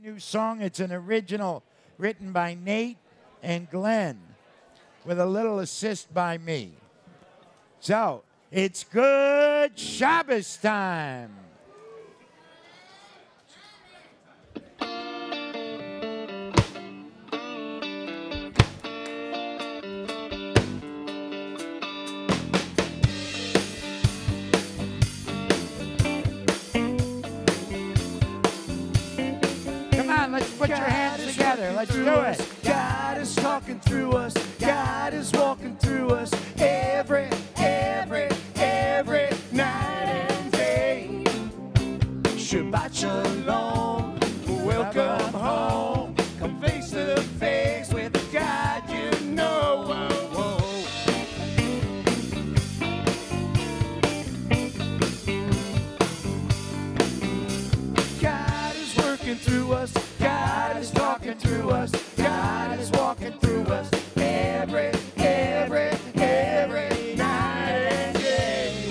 New song. It's an original written by Nate and Glenn with a little assist by me. So, it's good Shabbos time. Let's put your hands together. Let's do it. God is talking through us. God is walking through us every night and day. Shabbat shalom. Welcome home. Come face to face with the God you know. God is working through us. God is talking through us. God is walking through us every night and day.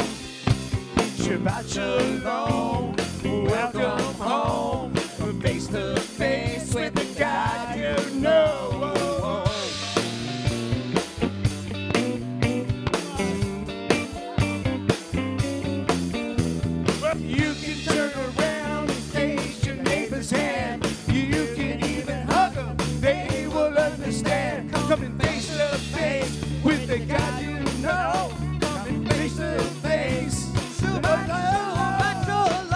Shabbat shalom. Welcome home. We're face to face with the God you know. You can turn around and face your neighbor's hand. You can even hug them, they will understand. Come and face to face with the God you know. Come and face to face. Shabbat shalom.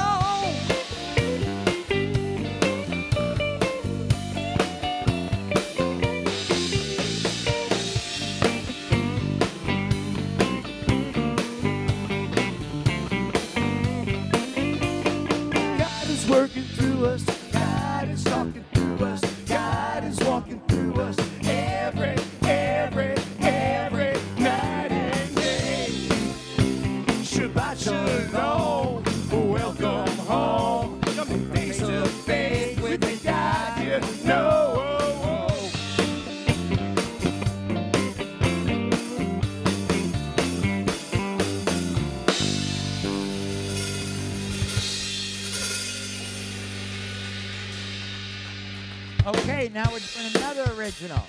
God is working through us. God is talking through us. God is walking through us every night and day. Shabbat shalom. Welcome home. Come face to face with the God you know. Okay, now we're doing another original.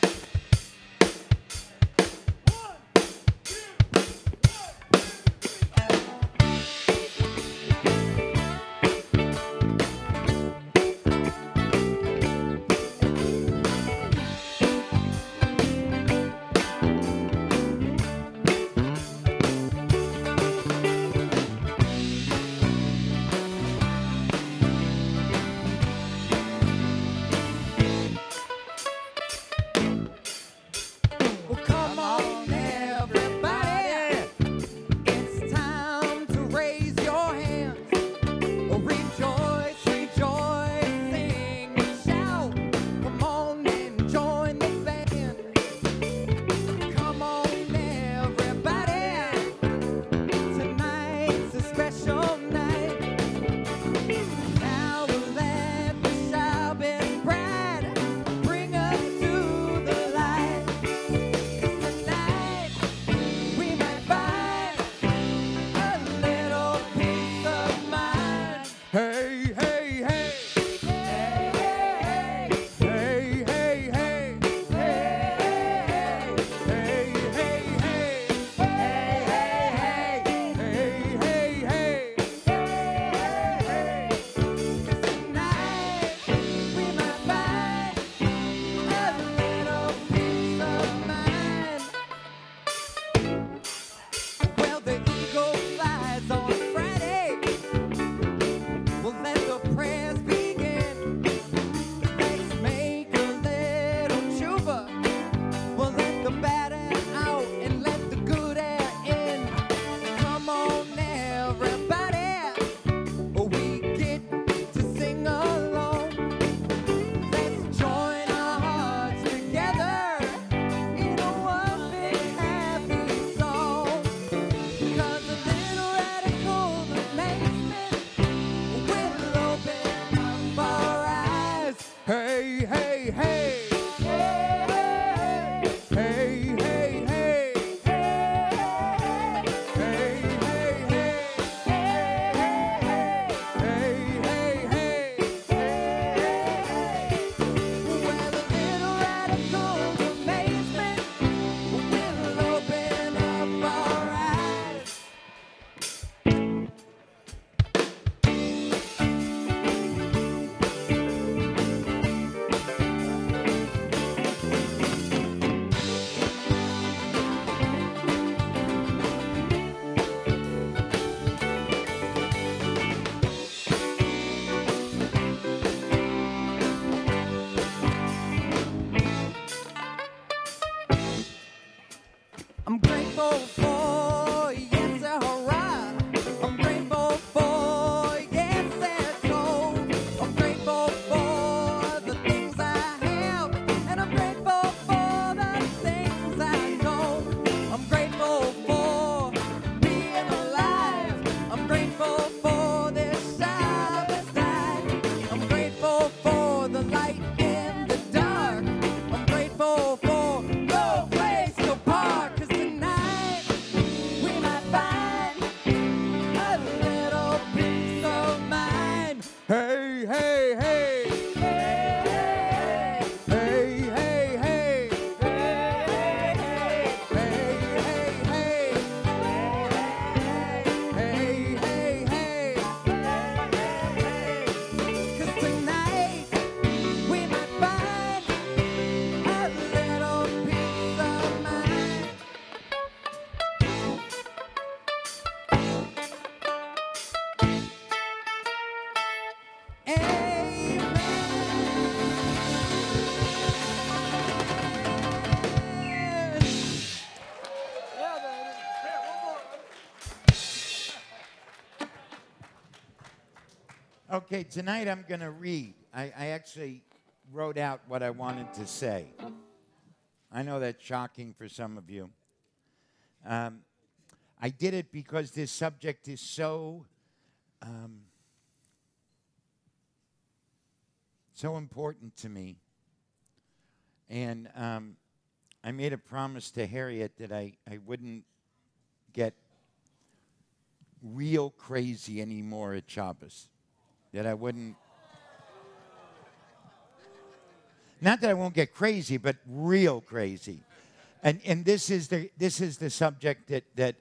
Okay, tonight I'm going to read. I actually wrote out what I wanted to say. I know that's shocking for some of you. I did it because this subject is so important to me. And I made a promise to Harriet that I wouldn't get real crazy anymore at Shabbos. That I wouldn't... Not that I won't get crazy, but real crazy. And this is the subject that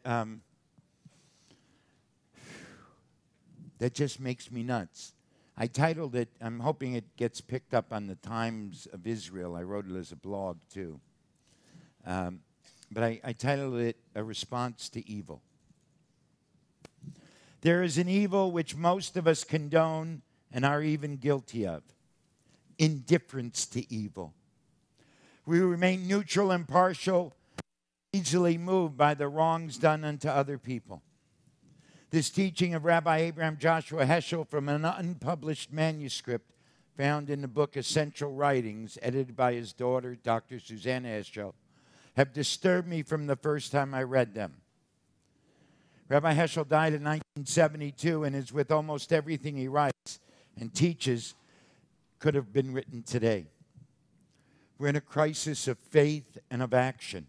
just makes me nuts. I titled it, I'm hoping it gets picked up on the Times of Israel. I wrote it as a blog, too. But I titled it, A Response to Evil. There is an evil which most of us condone and are even guilty of. Indifference to evil. We remain neutral and partial, easily moved by the wrongs done unto other people. This teaching of Rabbi Abraham Joshua Heschel from an unpublished manuscript found in the book Essential Writings, edited by his daughter, Dr. Susanna Heschel, have disturbed me from the first time I read them. Rabbi Heschel died in 1972 and is with almost everything he writes and teaches could have been written today. We're in a crisis of faith and of action.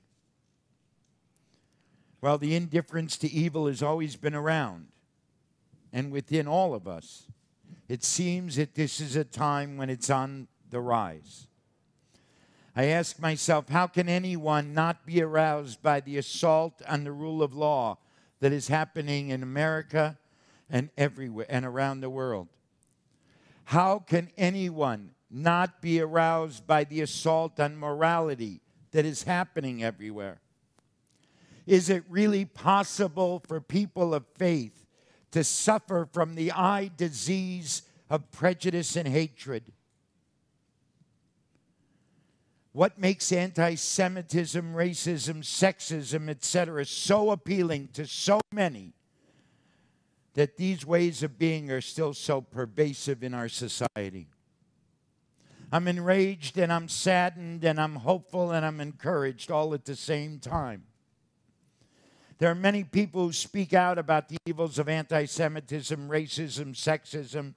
While the indifference to evil has always been around and within all of us, it seems that this is a time when it's on the rise. I ask myself, how can anyone not be aroused by the assault on the rule of law that is happening in America and everywhere and around the world? How can anyone not be aroused by the assault on morality that is happening everywhere? Is it really possible for people of faith to suffer from the eye disease of prejudice and hatred? What makes anti-Semitism, racism, sexism, etc. so appealing to so many that these ways of being are still so pervasive in our society? I'm enraged and I'm saddened and I'm hopeful and I'm encouraged all at the same time. There are many people who speak out about the evils of anti-Semitism, racism, sexism,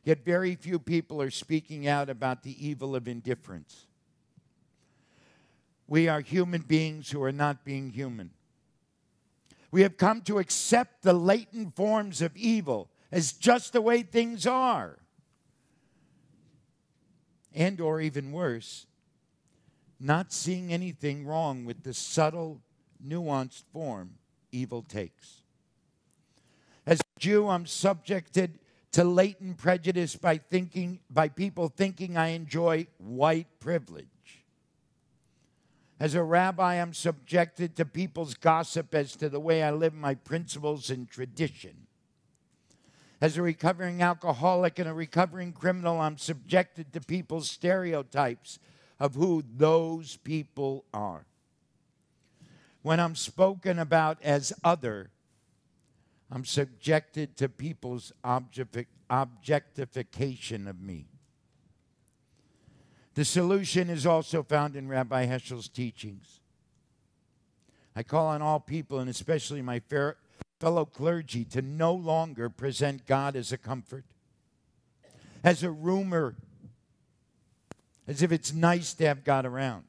yet very few people are speaking out about the evil of indifference. We are human beings who are not being human. We have come to accept the latent forms of evil as just the way things are. And, or even worse, not seeing anything wrong with the subtle, nuanced form evil takes. As a Jew, I'm subjected to latent prejudice by people thinking I enjoy white privilege. As a rabbi, I'm subjected to people's gossip as to the way I live my principles and tradition. As a recovering alcoholic and a recovering criminal, I'm subjected to people's stereotypes of who those people are. When I'm spoken about as other, I'm subjected to people's objectification of me. The solution is also found in Rabbi Heschel's teachings. I call on all people, and especially my fellow clergy, to no longer present God as a comfort, as a rumor, as if it's nice to have God around.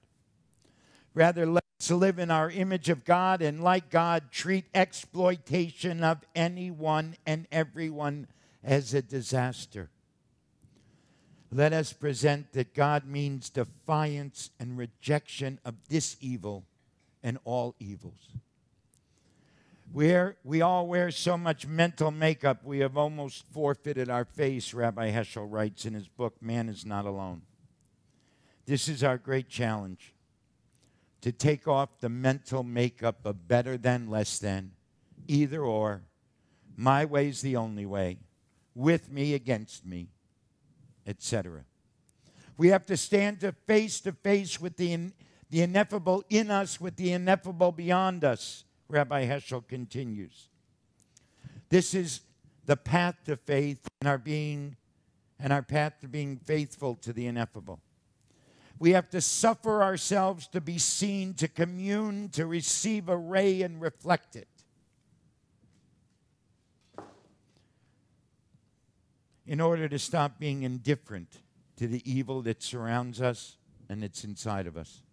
Rather, let's live in our image of God and, like God, treat exploitation of anyone and everyone as a disaster. Let us present that God means defiance and rejection of this evil and all evils. We all wear so much mental makeup, we have almost forfeited our face, Rabbi Heschel writes in his book, Man is Not Alone. This is our great challenge, to take off the mental makeup of better than, less than, either or, my way's the only way, with me, against me, etc. We have to stand face with the ineffable in us, with the ineffable beyond us, Rabbi Heschel continues. This is the path to faith and our path to being faithful to the ineffable. We have to suffer ourselves to be seen, to commune, to receive a ray and reflect it. In order to stop being indifferent to the evil that surrounds us and that's inside of us.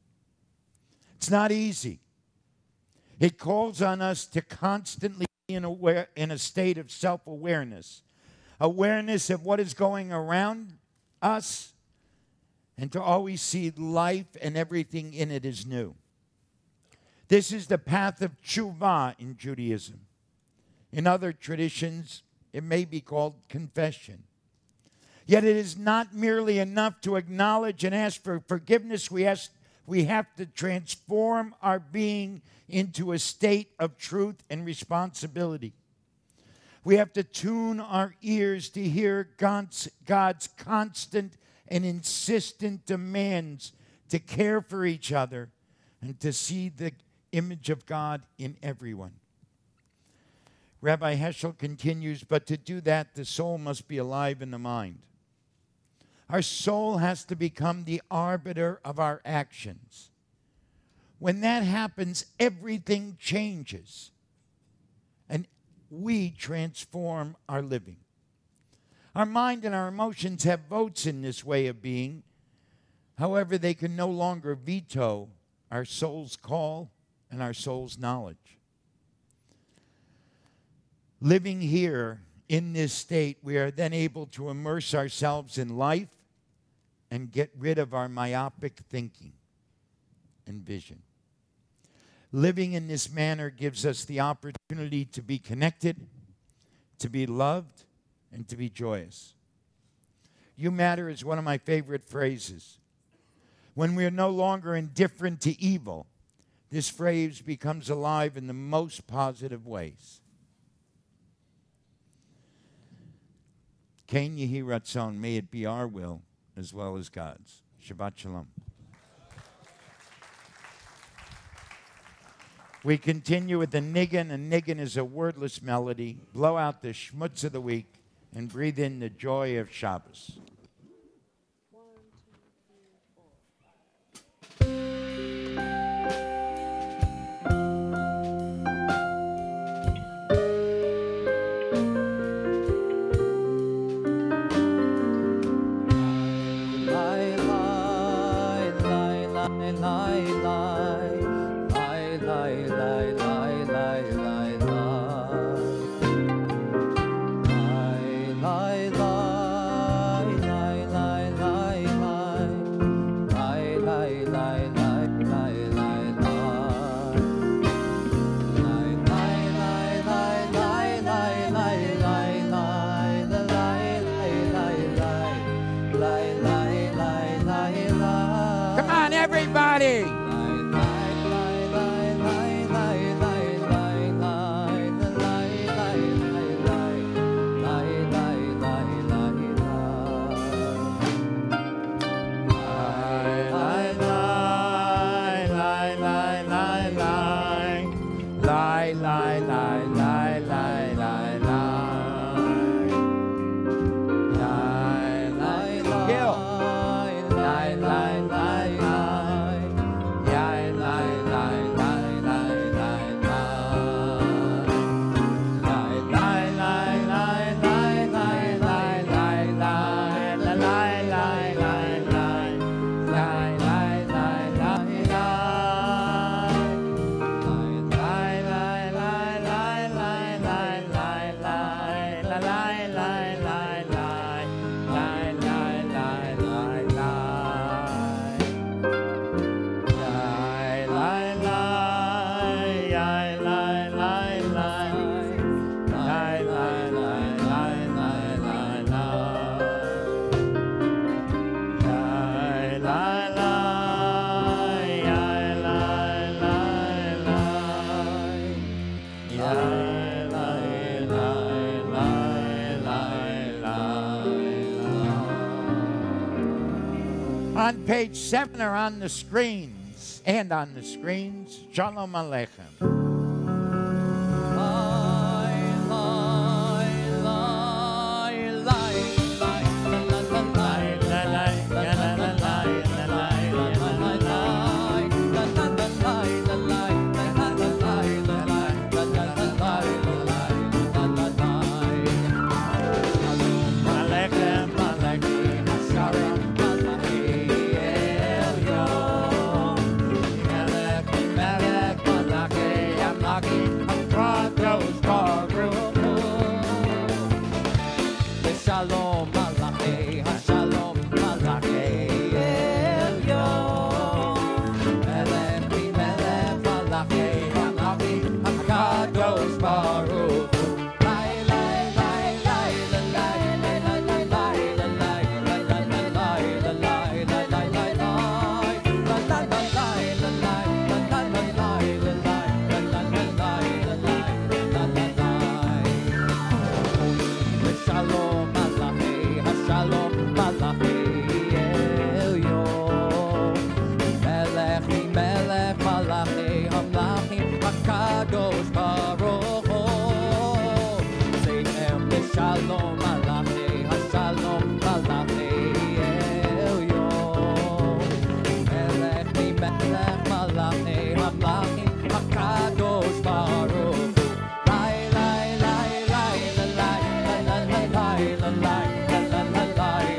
It's not easy. It calls on us to constantly be in a state of self-awareness, awareness of what is going around us, and to always see life and everything in it as new. This is the path of tshuva in Judaism. In other traditions, it may be called confession. Yet it is not merely enough to acknowledge and ask for forgiveness. We have to transform our being into a state of truth and responsibility. We have to tune our ears to hear God's constant and insistent demands to care for each other and to see the image of God in everyone. Rabbi Heschel continues, but to do that, the soul must be alive in the mind. Our soul has to become the arbiter of our actions. When that happens, everything changes, and we transform our living. Our mind and our emotions have votes in this way of being. However, they can no longer veto our soul's call and our soul's knowledge. Living here in this state, we are then able to immerse ourselves in life and get rid of our myopic thinking and vision. Living in this manner gives us the opportunity to be connected, to be loved, and to be joyous. You matter is one of my favorite phrases. When we are no longer indifferent to evil, this phrase becomes alive in the most positive ways. Ken Yehi Ratzon, may it be our will as well as God's. Shabbat Shalom. We continue with the niggin. A niggin is a wordless melody. Blow out the schmutz of the week and breathe in the joy of Shabbos. 1, 2, 3, 4. Everybody! On page 7 or on the screens, Shalom Aleichem. Kadosh Baruch Hu. Kadosh Baruch Hu, Sehem Shalom Malachei Hashalom Malachei Elyon, Melech mi Melech Malachei Hamlachim HaKadosh Baruch Hu, Lai Lai Lai Lai Lai Lai Lai Lai Lai Lai Lai Lai Lai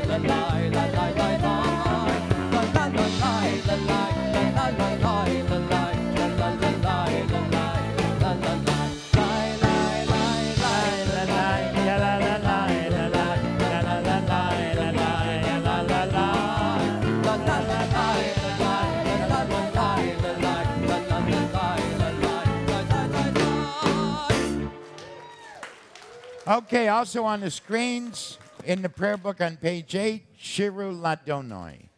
Okay, also on the screens in the prayer book on page 8, Shiru Ladonoi.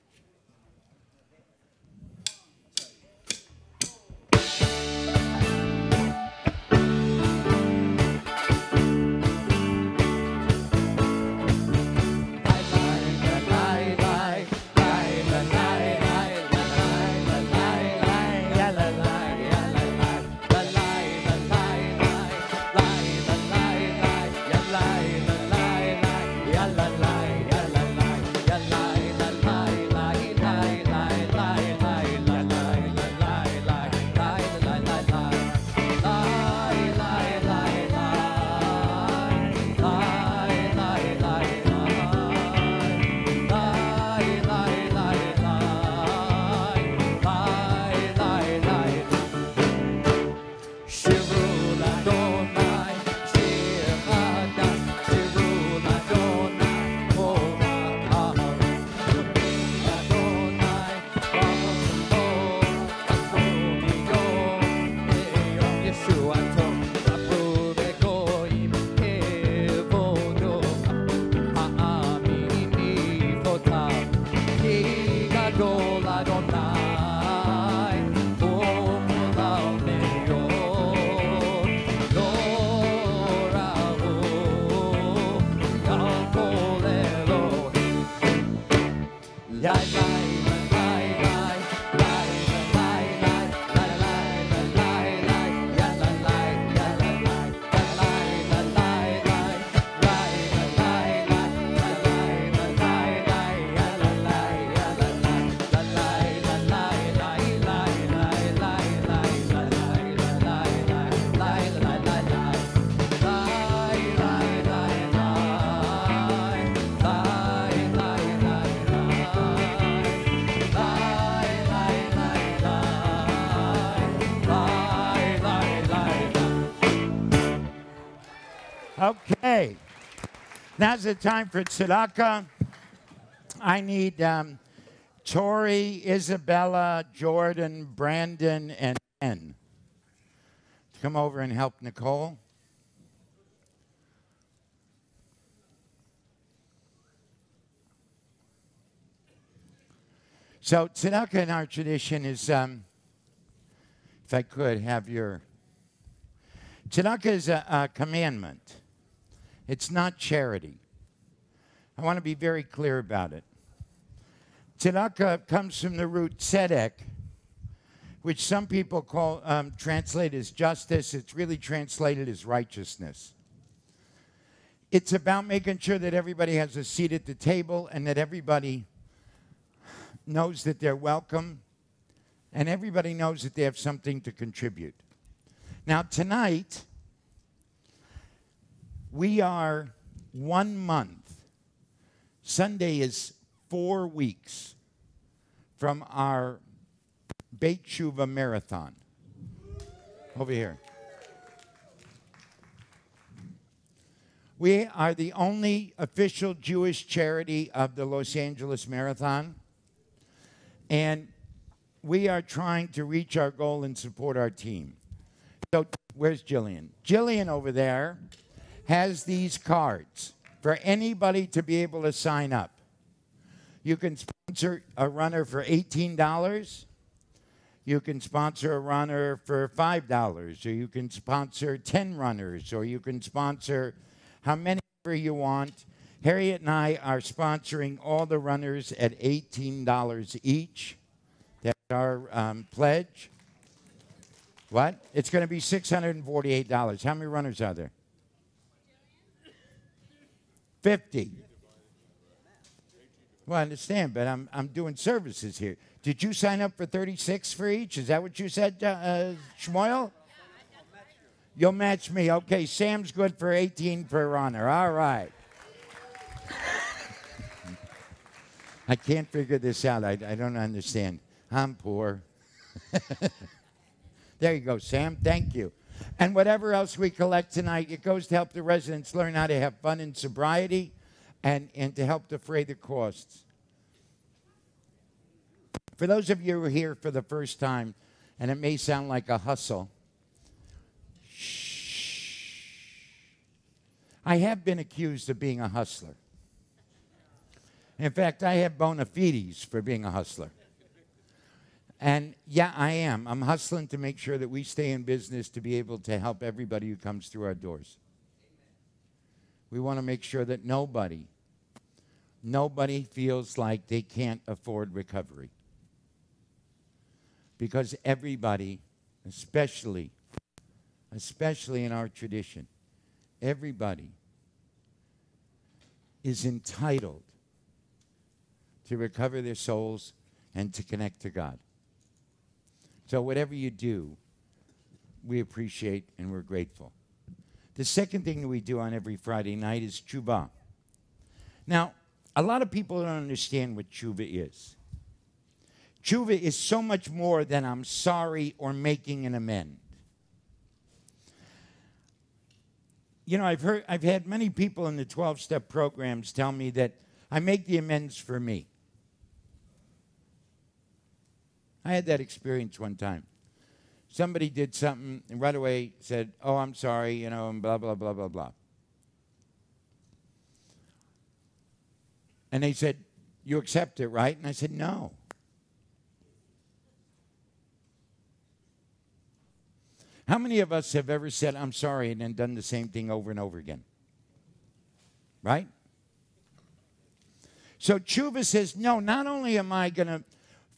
Okay. Now's the time for Tzedakah. I need Tori, Isabella, Jordan, Brandon, and Ken to come over and help Nicole. So Tzedakah in our tradition is, if I could have your... Tzedakah is a commandment. It's not charity. I want to be very clear about it. Tzedakah comes from the root tzedek, which some people call, translate as justice. It's really translated as righteousness. It's about making sure that everybody has a seat at the table and that everybody knows that they're welcome and everybody knows that they have something to contribute. Now, tonight, we are 1 month. Sunday is 4 weeks from our Beit Shuvah marathon. Over here. We are the only official Jewish charity of the Los Angeles Marathon. And we are trying to reach our goal and support our team. So where's Jillian? Jillian over there has these cards for anybody to be able to sign up. You can sponsor a runner for $18. You can sponsor a runner for $5, or you can sponsor 10 runners, or you can sponsor how many you want. Harriet and I are sponsoring all the runners at $18 each. That's our pledge. What? It's going to be $648. How many runners are there? 50. Well, I understand, but I'm doing services here. Did you sign up for 36 for each? Is that what you said, Shmuel? You'll match me. Okay, Sam's good for 18 per runner. All right. I can't figure this out. I don't understand. I'm poor. There you go, Sam. Thank you. And whatever else we collect tonight, it goes to help the residents learn how to have fun in sobriety and to help defray the costs. For those of you who are here for the first time, and it may sound like a hustle, shh. I have been accused of being a hustler. In fact, I have bona fides for being a hustler. And yeah, I am. I'm hustling to make sure that we stay in business to be able to help everybody who comes through our doors. We want to make sure that nobody feels like they can't afford recovery. Because everybody, especially in our tradition, everybody is entitled to recover their souls and to connect to God. So whatever you do, we appreciate and we're grateful. The second thing that we do on every Friday night is tshuva. Now, a lot of people don't understand what tshuva is. Tshuva is so much more than I'm sorry or making an amend. You know, I've had many people in the 12-step programs tell me that I make the amends for me. I had that experience one time. Somebody did something and right away said, oh, I'm sorry, you know, and blah, blah, blah, blah, blah. And they said, you accept it, right? And I said, no. How many of us have ever said, I'm sorry, and then done the same thing over and over again? Right? So tshuva says, no, not only am I going to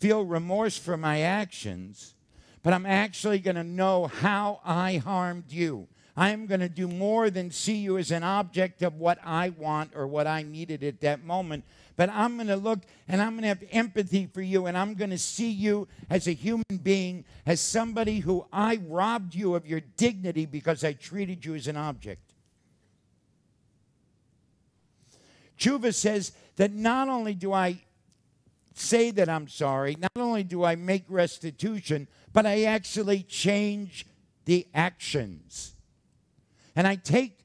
feel remorse for my actions, but I'm actually going to know how I harmed you. I am going to do more than see you as an object of what I want or what I needed at that moment. But I'm going to look and I'm going to have empathy for you, and I'm going to see you as a human being, as somebody who I robbed you of your dignity because I treated you as an object. Tshuva says that not only do I say that I'm sorry, not only do I make restitution, but I actually change the actions. And I take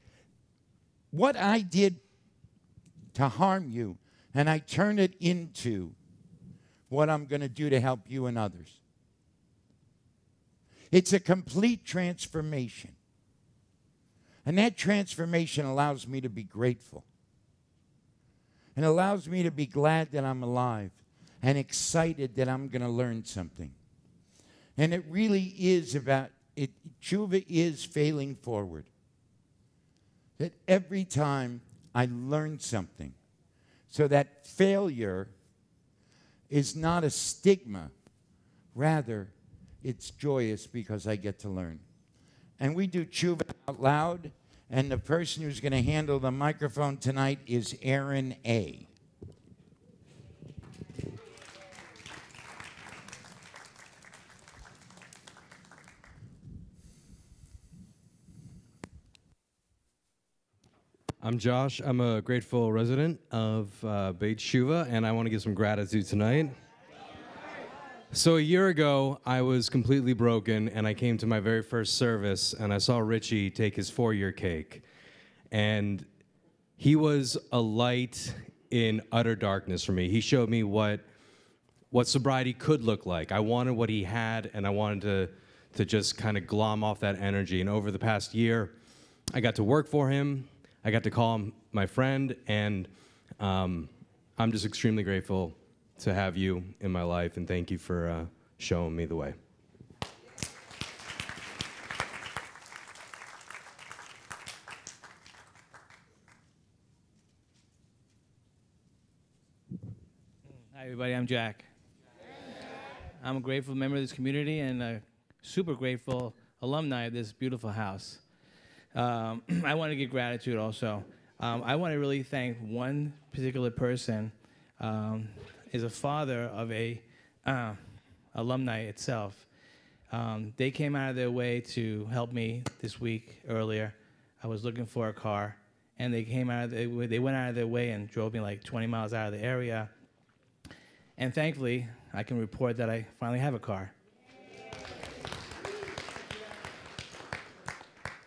what I did to harm you and I turn it into what I'm going to do to help you and others. It's a complete transformation. And that transformation allows me to be grateful. And allows me to be glad that I'm alive and excited that I'm going to learn something. And it really is about it. Tshuva is failing forward. That every time I learn something, so that failure is not a stigma. Rather, it's joyous because I get to learn. And we do tshuva out loud, and the person who's going to handle the microphone tonight is Aaron A. I'm Josh. I'm a grateful resident of Beit Shuva, and I want to give some gratitude tonight. So a year ago, I was completely broken, and I came to my very first service, and I saw Richie take his 4-year cake. And he was a light in utter darkness for me. He showed me what sobriety could look like. I wanted what he had, and I wanted to just kind of glom off that energy. And over the past year, I got to work for him. I got to call him my friend, and I'm just extremely grateful to have you in my life, and thank you for showing me the way. Hi, everybody. I'm Jack. I'm a grateful member of this community and a super grateful alumni of this beautiful house. I want to give gratitude also. I want to really thank one particular person. Is a father of a alumni itself. They came out of their way to help me this week earlier. I was looking for a car, and they came out of they went out of their way and drove me like 20 miles out of the area. And thankfully, I can report that I finally have a car.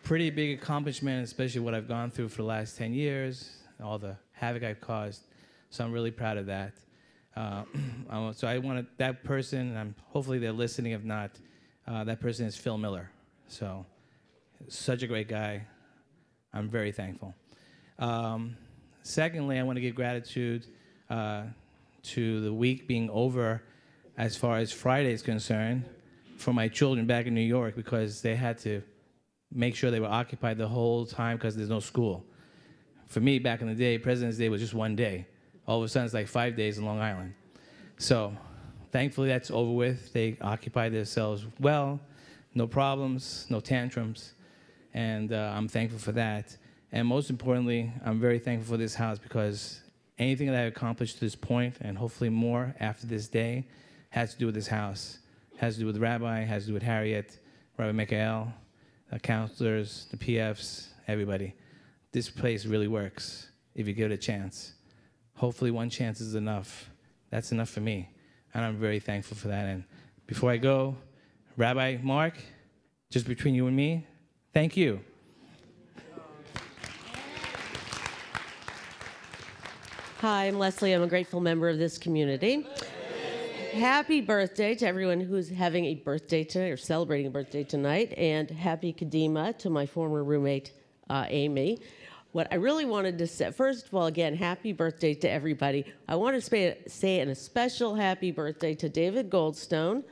Pretty big accomplishment, especially what I've gone through for the last 10 years, all the havoc I've caused. So I'm really proud of that. So I wanted that person, and hopefully they're listening. If not, that person is Phil Miller. So such a great guy. I'm very thankful. Secondly, I want to give gratitude to the week being over as far as Friday is concerned for my children back in New York, because they had to make sure they were occupied the whole time because there's no school. For me, back in the day, President's Day was just one day. All of a sudden, it's like 5 days in Long Island. So thankfully, that's over with. They occupied themselves well, no problems, no tantrums, and I'm thankful for that. And most importantly, I'm very thankful for this house, because anything that I've accomplished to this point, and hopefully more after this day, has to do with this house. Has to do with Rabbi, has to do with Harriet, Rabbi Michael, the counselors, the PFs, everybody. This place really works if you give it a chance. Hopefully one chance is enough. That's enough for me, and I'm very thankful for that. And before I go, Rabbi Mark, just between you and me, thank you. Hi, I'm Leslie. I'm a grateful member of this community. Happy birthday to everyone who's having a birthday tonight or celebrating a birthday tonight, and happy Kadima to my former roommate, Amy. What I really wanted to say, first of all, again, happy birthday to everybody. I want to say an especial happy birthday to David Goldstone,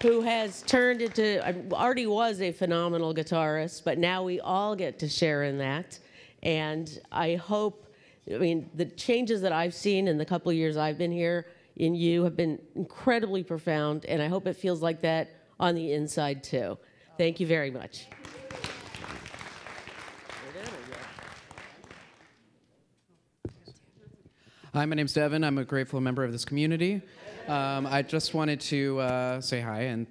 who has turned into, already was a phenomenal guitarist, but now we all get to share in that. And I hope, the changes that I've seen in the couple of years I've been here in you have been incredibly profound, and I hope it feels like that on the inside too. Thank you very much. Hi, my name's Devin. I'm a grateful member of this community. I just wanted to say hi and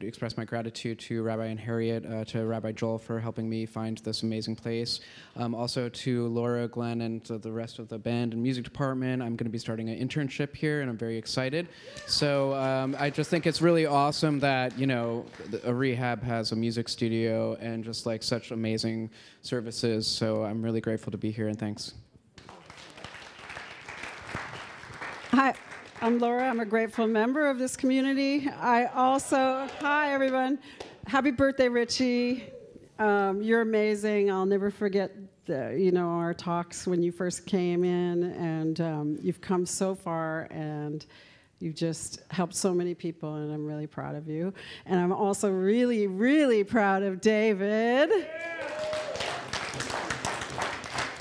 express my gratitude to Rabbi and Harriet, to Rabbi Joel for helping me find this amazing place. Also to Laura, Glenn, and the rest of the band and music department. I'm going to be starting an internship here, and I'm very excited. So I just think it's really awesome that, a rehab has a music studio and just like such amazing services. So I'm really grateful to be here, and thanks. Hi, I'm Laura. I'm a grateful member of this community. Hi, everyone. Happy birthday, Richie. You're amazing. I'll never forget our talks when you first came in, and you've come so far, and you've just helped so many people, and I'm really proud of you. And I'm also really, really proud of David.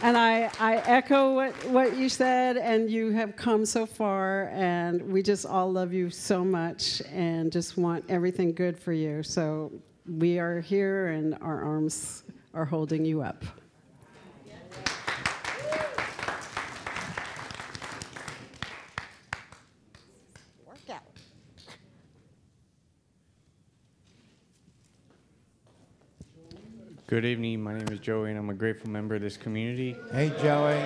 And I echo what you said, and you have come so far, and we just all love you so much and just want everything good for you. So we are here, and our arms are holding you up. Workout. Good evening. My name is Joey, and I'm a grateful member of this community. Hey, Joey.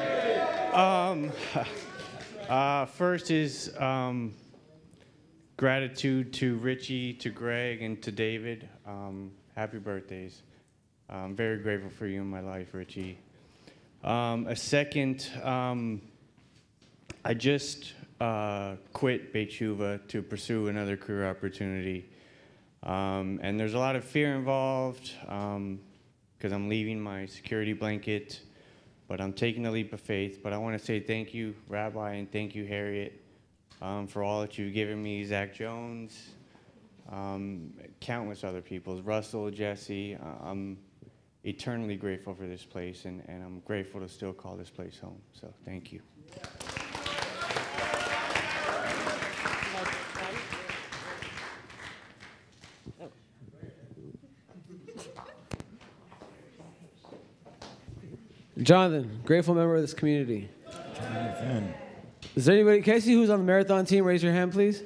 First is gratitude to Richie, to Greg, and to David. Happy birthdays. I'm very grateful for you in my life, Richie. A second, I just quit Beit Shuva to pursue another career opportunity. And there's a lot of fear involved because I'm leaving my security blanket, but I'm taking a leap of faith. But I want to say thank you, Rabbi, and thank you, Harriet, for all that you've given me, Zach Jones, countless other people, Russell, Jesse. I'm eternally grateful for this place, and I'm grateful to still call this place home. So thank you. Jonathan, grateful member of this community. Jonathan. Is there anybody, can I see who's on the marathon team? Raise your hand, please.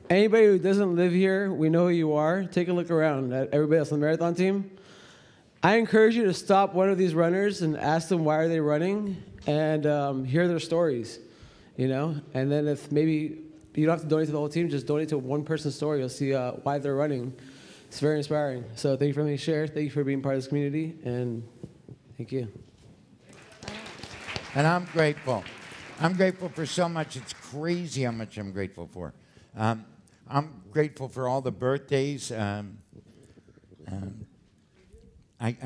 Anybody who doesn't live here, we know who you are. Take a look around at everybody else on the marathon team. I encourage you to stop one of these runners and ask them why are they running and hear their stories, you know? And then if maybe you don't have to donate to the whole team, just donate to one person's story. You'll see why they're running. It's very inspiring. So thank you for letting me share. Thank you for being part of this community. And thank you. And I'm grateful. I'm grateful for so much. It's crazy how much I'm grateful for. I'm grateful for all the birthdays. I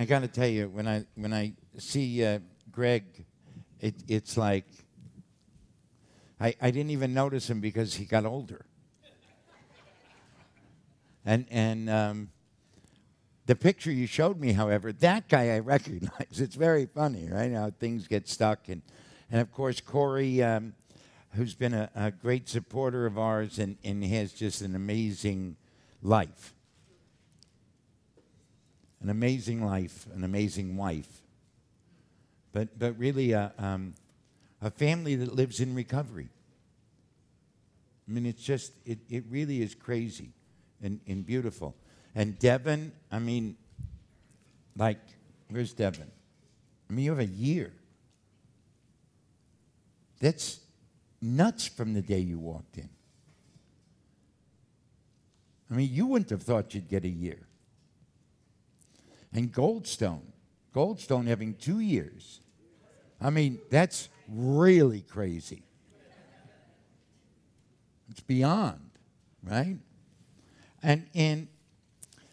got to tell you, when I see Greg, it's like I didn't even notice him because he got older. And the picture you showed me, however, that guy I recognize. It's very funny, right? How things get stuck. And of course, Corey, who's been a great supporter of ours and has just an amazing life. An amazing life, an amazing wife. But really a family that lives in recovery. I mean, it's just, it really is crazy and beautiful. And Devin, I mean, like, where's Devin? I mean, you have a year. That's nuts from the day you walked in. I mean, you wouldn't have thought you'd get a year. And Goldstone having 2 years. I mean, that's really crazy. It's beyond, right? And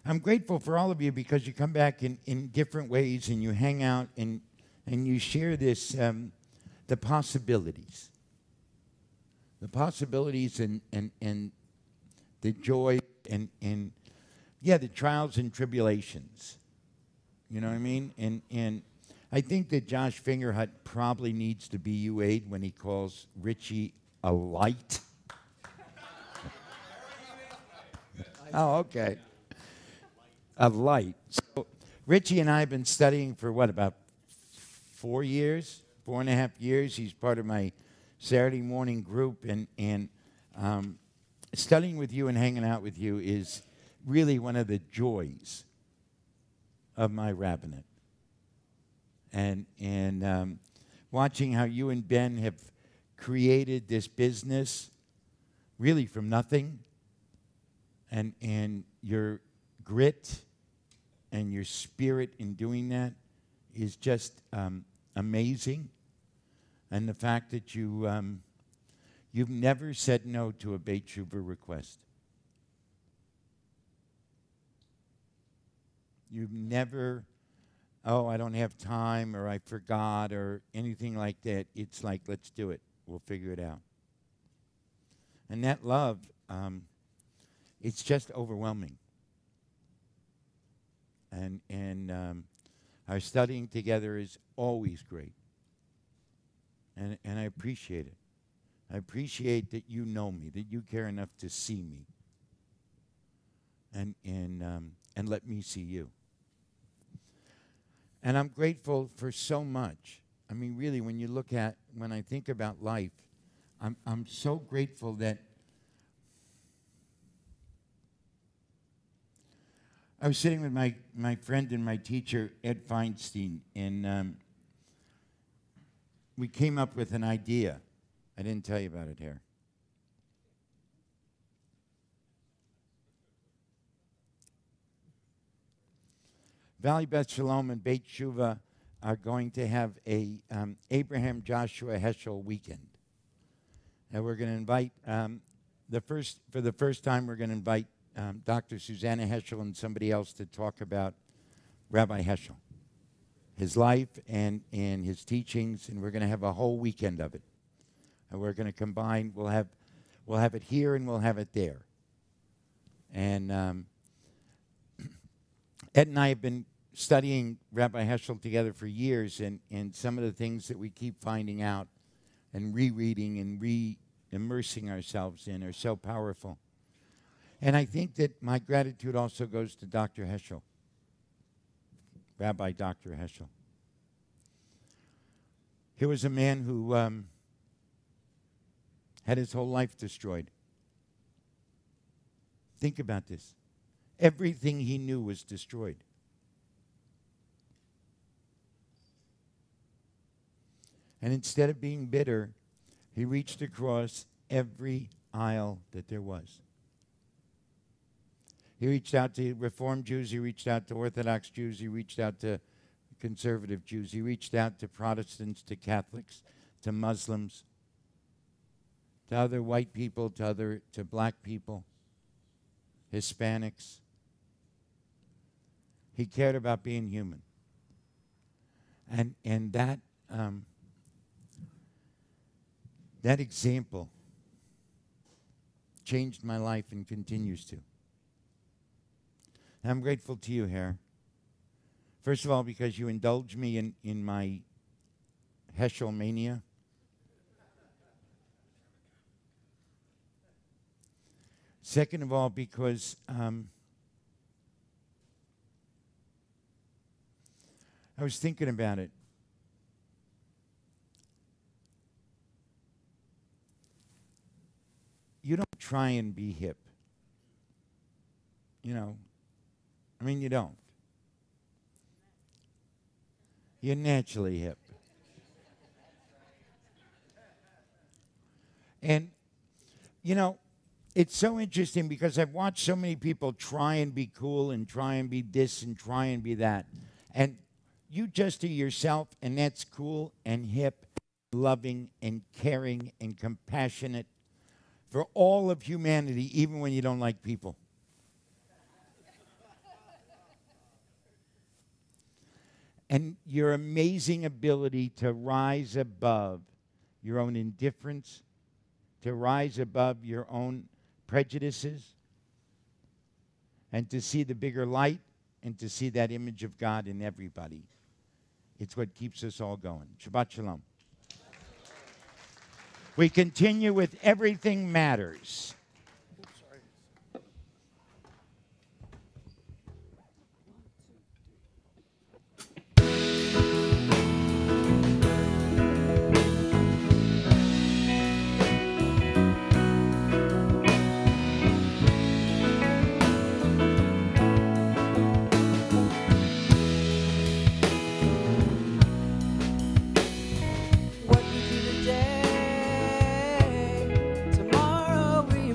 I'm grateful for all of you because you come back in different ways and you hang out and you share this, the possibilities. The possibilities and the joy and yeah, the trials and tribulations. You know what I mean? And I think that Josh Fingerhut probably needs to be UA'd when he calls Richie a light. Oh, okay. A light. So Richie and I have been studying for what, about 4 years? 4.5 years. He's part of my Saturday morning group, and studying with you and hanging out with you is really one of the joys of my rabbinate. And watching how you and Ben have created this business really from nothing, and your grit and your spirit in doing that is just amazing. And the fact that you've never said no to a Beit Shuva request. You've never, oh, I don't have time, or I forgot, or anything like that. It's like, let's do it. We'll figure it out. And that love, it's just overwhelming. And our studying together is always great. And I appreciate it. I appreciate that you know me, that you care enough to see me, and let me see you. And I'm grateful for so much. I mean, really, when I think about life, I'm so grateful that I was sitting with my friend and my teacher, Ed Feinstein, and we came up with an idea. I didn't tell you about it here. Valley Beth Shalom and Beit Shuva are going to have a Abraham Joshua Heschel weekend. And we're going to invite, for the first time, we're going to invite Dr. Susanna Heschel and somebody else to talk about Rabbi Heschel, his life and his teachings, and we're going to have a whole weekend of it. And we're going to combine, we'll have it here and we'll have it there. And Ed and I have been studying Rabbi Heschel together for years, and some of the things that we keep finding out and rereading and re-immersing ourselves in are so powerful. And I think that my gratitude also goes to Dr. Heschel, Rabbi Dr. Heschel. He was a man who had his whole life destroyed. Think about this. Everything he knew was destroyed. And instead of being bitter, he reached across every aisle that there was. He reached out to Reform Jews, he reached out to Orthodox Jews, he reached out to conservative Jews, he reached out to Protestants, to Catholics, to Muslims, to other white people, to black people, Hispanics. He cared about being human. And that example changed my life and continues to. And I'm grateful to you, Herr. First of all, because you indulge me in my Heschel mania. Second of all, because I was thinking about it. You don't try and be hip. You know, I mean, you don't. You're naturally hip. And, you know, it's so interesting because I've watched so many people try and be cool and try and be this and try and be that. And you just are yourself, and that's cool and hip, loving and caring and compassionate for all of humanity, even when you don't like people. And your amazing ability to rise above your own indifference, to rise above your own prejudices, and to see the bigger light and to see that image of God in everybody. It's what keeps us all going. Shabbat Shalom. We continue with Everything Matters. What we do today, tomorrow we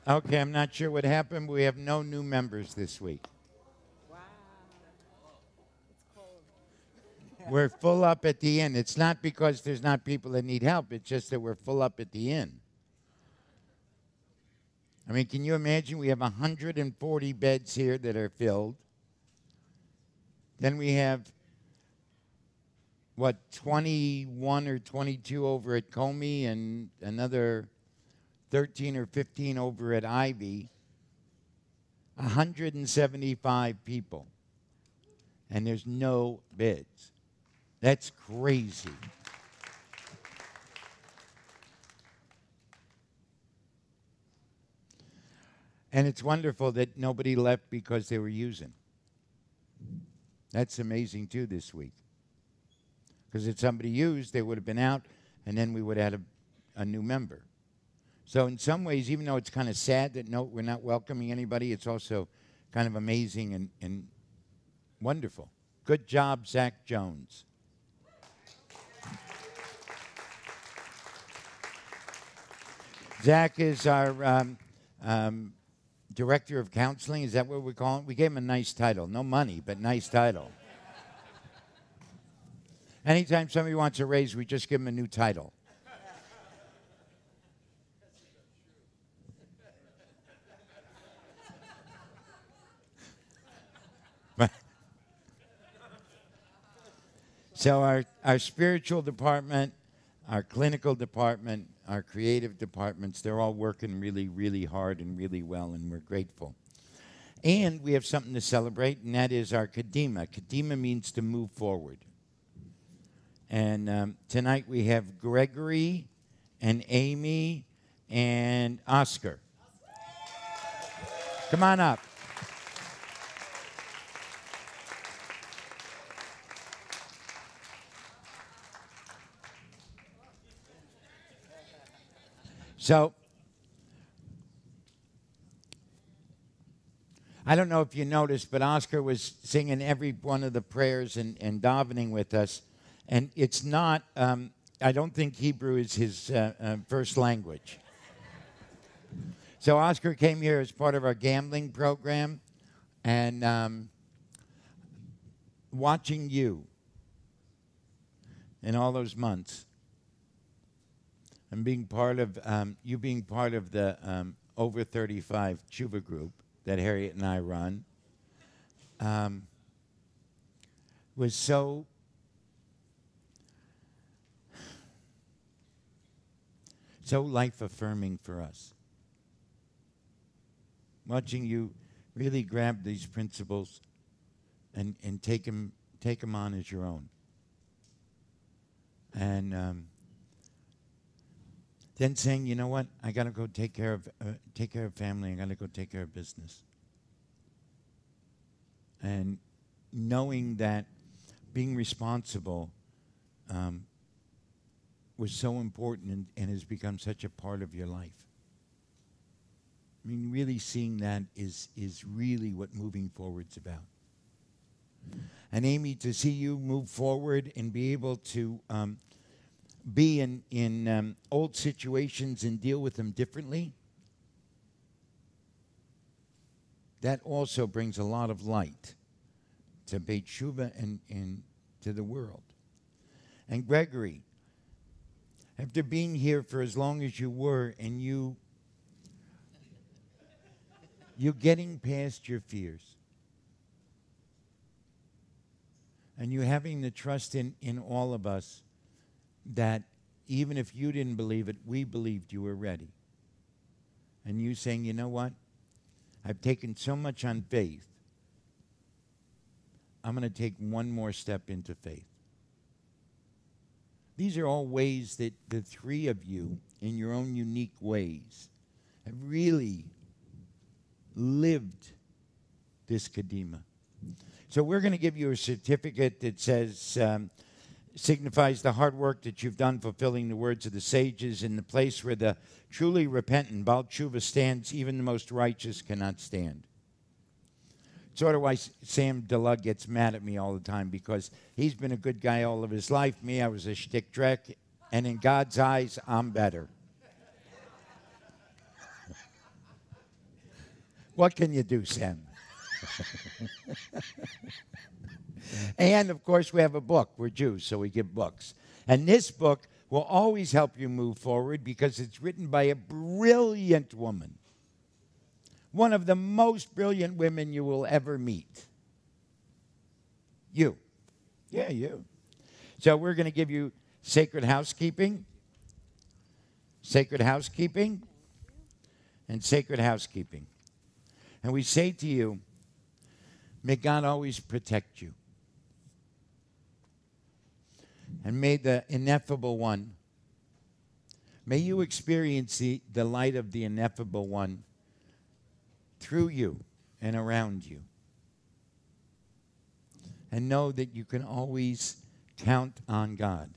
Okay, I'm not sure what happened. But we have no new members this week. Wow. It's cold. We're full up at the inn. It's not because there's not people that need help. It's just that we're full up at the inn. I mean, can you imagine? We have 140 beds here that are filled. Then we have, 21 or 22 over at Comey and another 13 or 15 over at Ivy. 175 people. And there's no beds. That's crazy. And it's wonderful that nobody left because they were using. That's amazing, too, this week. Because if somebody used, they would have been out, and then we would have had a new member. So in some ways, even though it's kind of sad that we're not welcoming anybody, it's also kind of amazing and wonderful. Good job, Zach Jones. Zach is our Director of Counseling. Is that what we call him? We gave him a nice title. No money, but nice title. Anytime somebody wants a raise, we just give them a new title. So our spiritual department, our clinical department, our creative departments, they're all working really, really hard and really well, and we're grateful. And we have something to celebrate, and that is our Kadima. Kadima means to move forward. And tonight we have Gregory and Amy and Oscar. Come on up. So, I don't know if you noticed, but Oscar was singing every one of the prayers and davening with us. And it's not, I don't think Hebrew is his first language. So Oscar came here as part of our gambling program. And watching you in all those months, and being part of you being part of the over 35 Tshuva group that Harriet and I run was so life affirming for us. Watching you really grab these principles and take them on as your own, and then saying, you know what, I got to go take care of family. I got to go take care of business. And knowing that being responsible was so important and has become such a part of your life. I mean, really seeing that is really what moving forward's about. And Amy, to see you move forward and be able to be in old situations and deal with them differently, that also brings a lot of light to Beit Shuvah and to the world. And Gregory, after being here for as long as you were, and you getting past your fears, and you having the trust in all of us that even if you didn't believe it, we believed you were ready. And you saying, you know what? I've taken so much on faith. I'm going to take one more step into faith. These are all ways that the three of you, in your own unique ways, have really lived this Kadima. So we're going to give you a certificate that says, signifies the hard work that you've done fulfilling the words of the sages in the place where the truly repentant Baal Tshuva stands, even the most righteous cannot stand. Sort of why Sam DeLug gets mad at me all the time, because he's been a good guy all of his life. Me, I was a shtick dreck, and in God's eyes, I'm better. What can you do, Sam? And, of course, we have a book. We're Jews, so we give books. And this book will always help you move forward because it's written by a brilliant woman. One of the most brilliant women you will ever meet. You. Yeah, you. So we're going to give you sacred housekeeping, and sacred housekeeping. And we say to you, may God always protect you. And may the ineffable one, may you experience the light of the ineffable one through you and around you. And know that you can always count on God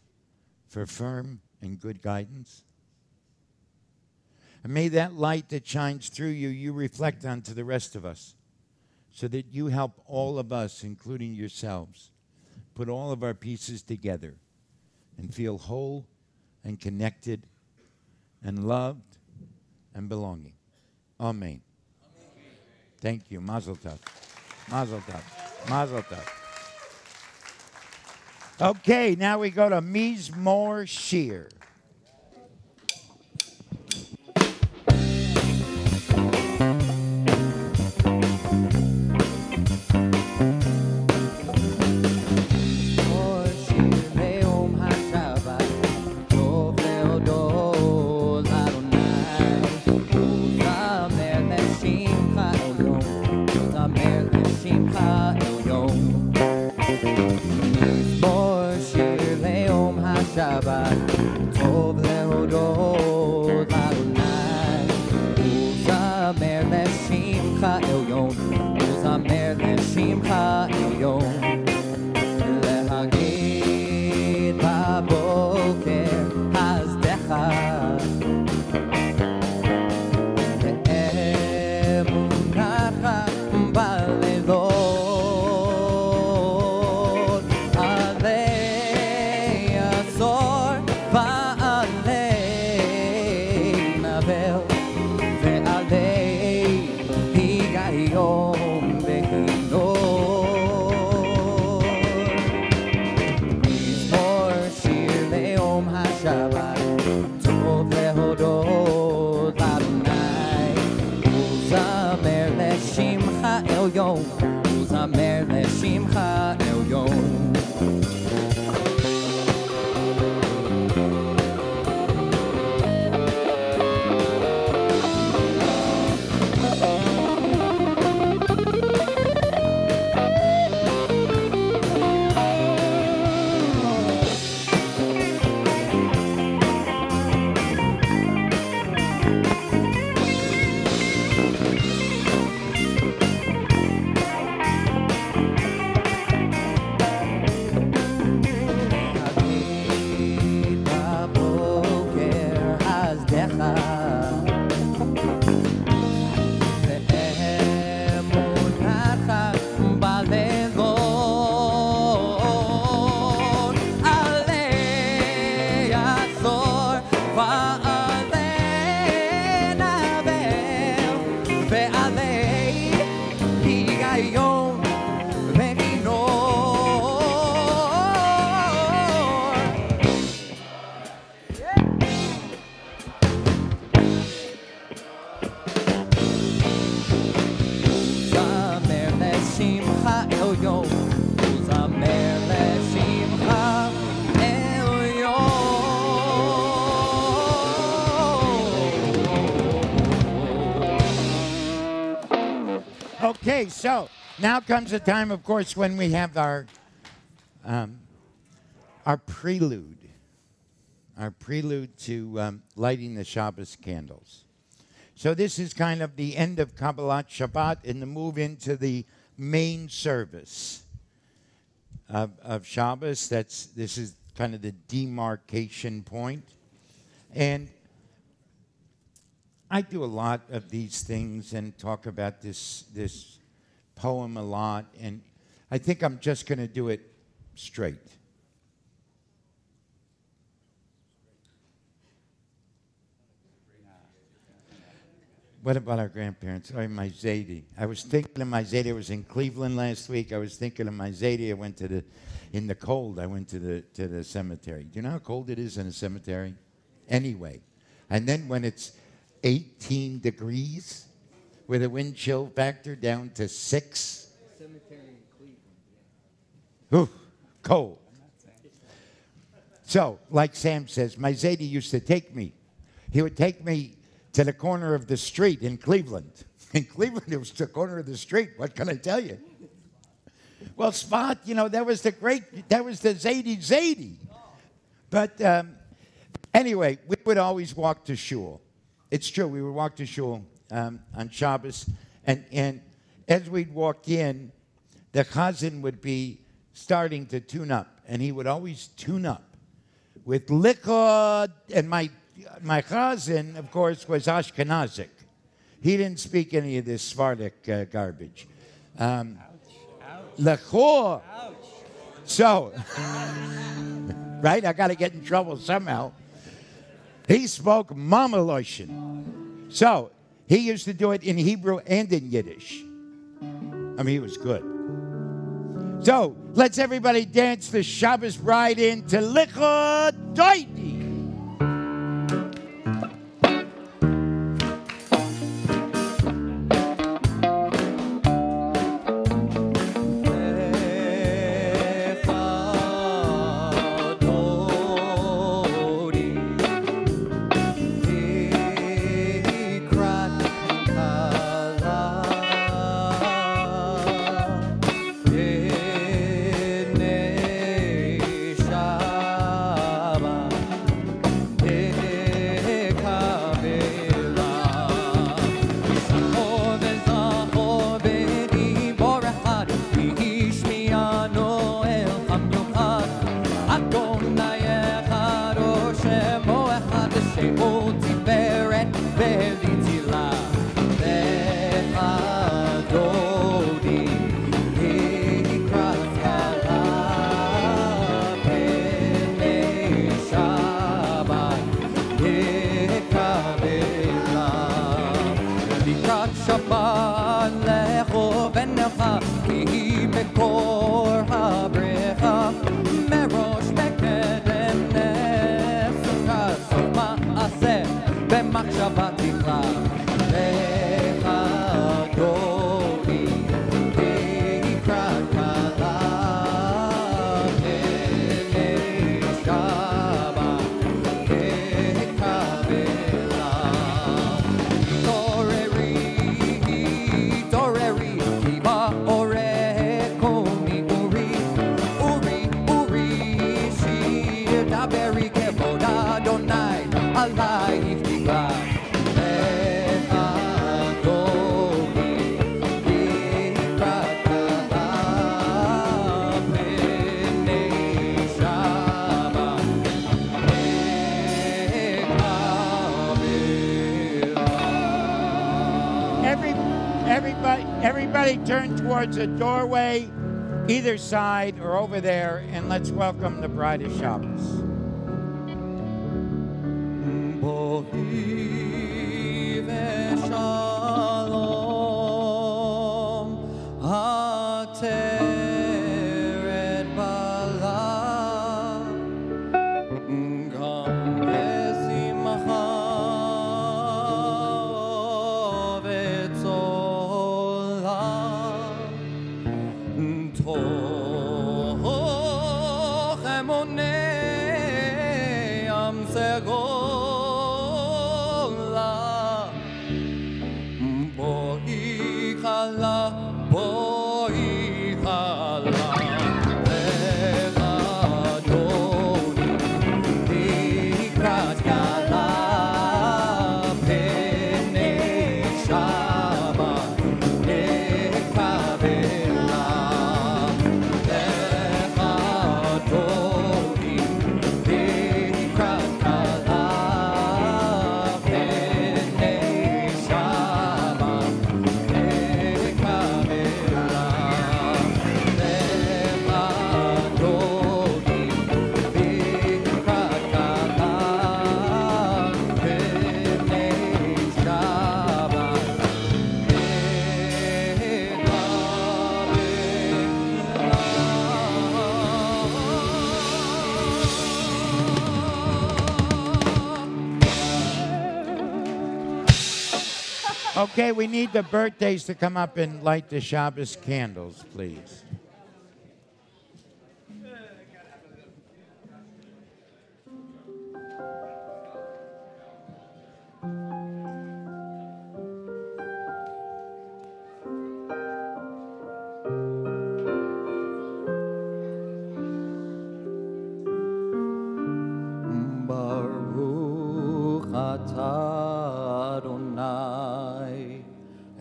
for firm and good guidance. And may that light that shines through you, you reflect onto the rest of us, so that you help all of us, including yourselves, put all of our pieces together and feel whole and connected and loved and belonging. Amen. Thank you. Mazel tov. Mazel tov. Mazel tov. Okay, now we go to Mizmor Shir. Shabbat, tov lehodot Adonai, uzamer leshimcha elyon, uzamer leshimcha elyon, lehagid baboker hazdecha, ve'emunacha balelot. Uzamer leshimcha elyon. Okay, so now comes the time, of course, when we have our prelude to lighting the Shabbos candles. So this is kind of the end of Kabbalat Shabbat and the move into the main service of Shabbos. This is kind of the demarcation point. And I do a lot of these things and talk about this poem a lot, and I think I'm just going to do it straight. What about our grandparents? Oh, my Zadie. I was thinking of my Zadie. I was in Cleveland last week. I was thinking of my Zadie. I went to in the cold, I went to the cemetery. Do you know how cold it is in a cemetery? Anyway. And then when it's 18 degrees with a wind chill factor down to 6. Cemetery in Cleveland. Ooh, cold. So, like Sam says, my Zadie used to take me. He would take me to the corner of the street in Cleveland. In Cleveland, it was the corner of the street. What can I tell you? Well, Spot, that was the Zadie. But anyway, we would always walk to shul. It's true, we would walk to shul on Shabbos. And as we'd walk in, the chazan would be starting to tune up. And he would always tune up with lichud. And my chazan, of course, was Ashkenazic. He didn't speak any of this Sephardic garbage. Lechor. So, right? I got to get in trouble somehow. He spoke Mamaloshin. So, he used to do it in Hebrew and in Yiddish. I mean, he was good. So, let's everybody dance the Shabbos bride into Lichud Doidi. Everybody turn towards a doorway, either side or over there, and let's welcome the bride of Shabbos. Okay, we need the birthdays to come up and light the Shabbos candles, please. Baruch atah Adonai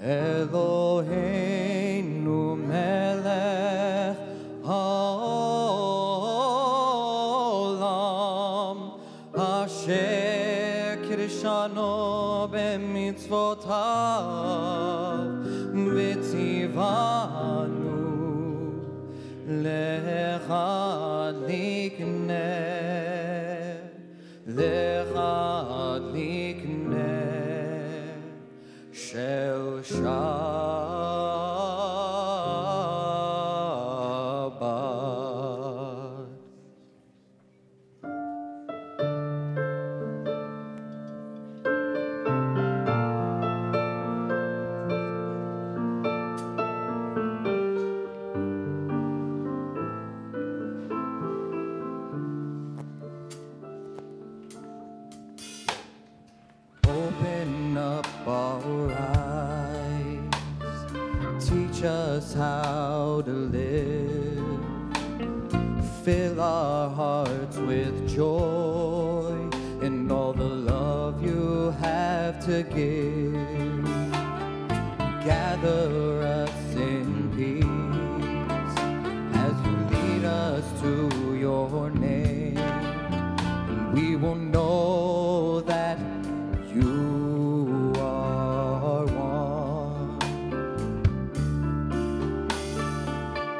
Eloheinu melech haolam asher kirshano b'mitzvotav v'tzivanu l'chadlikneh shel Shabbat. Open up our eyes, teach us how to live, fill our hearts with joy and all the love you have to give. Gather us in peace as you lead us to your name, and we will know that you are one.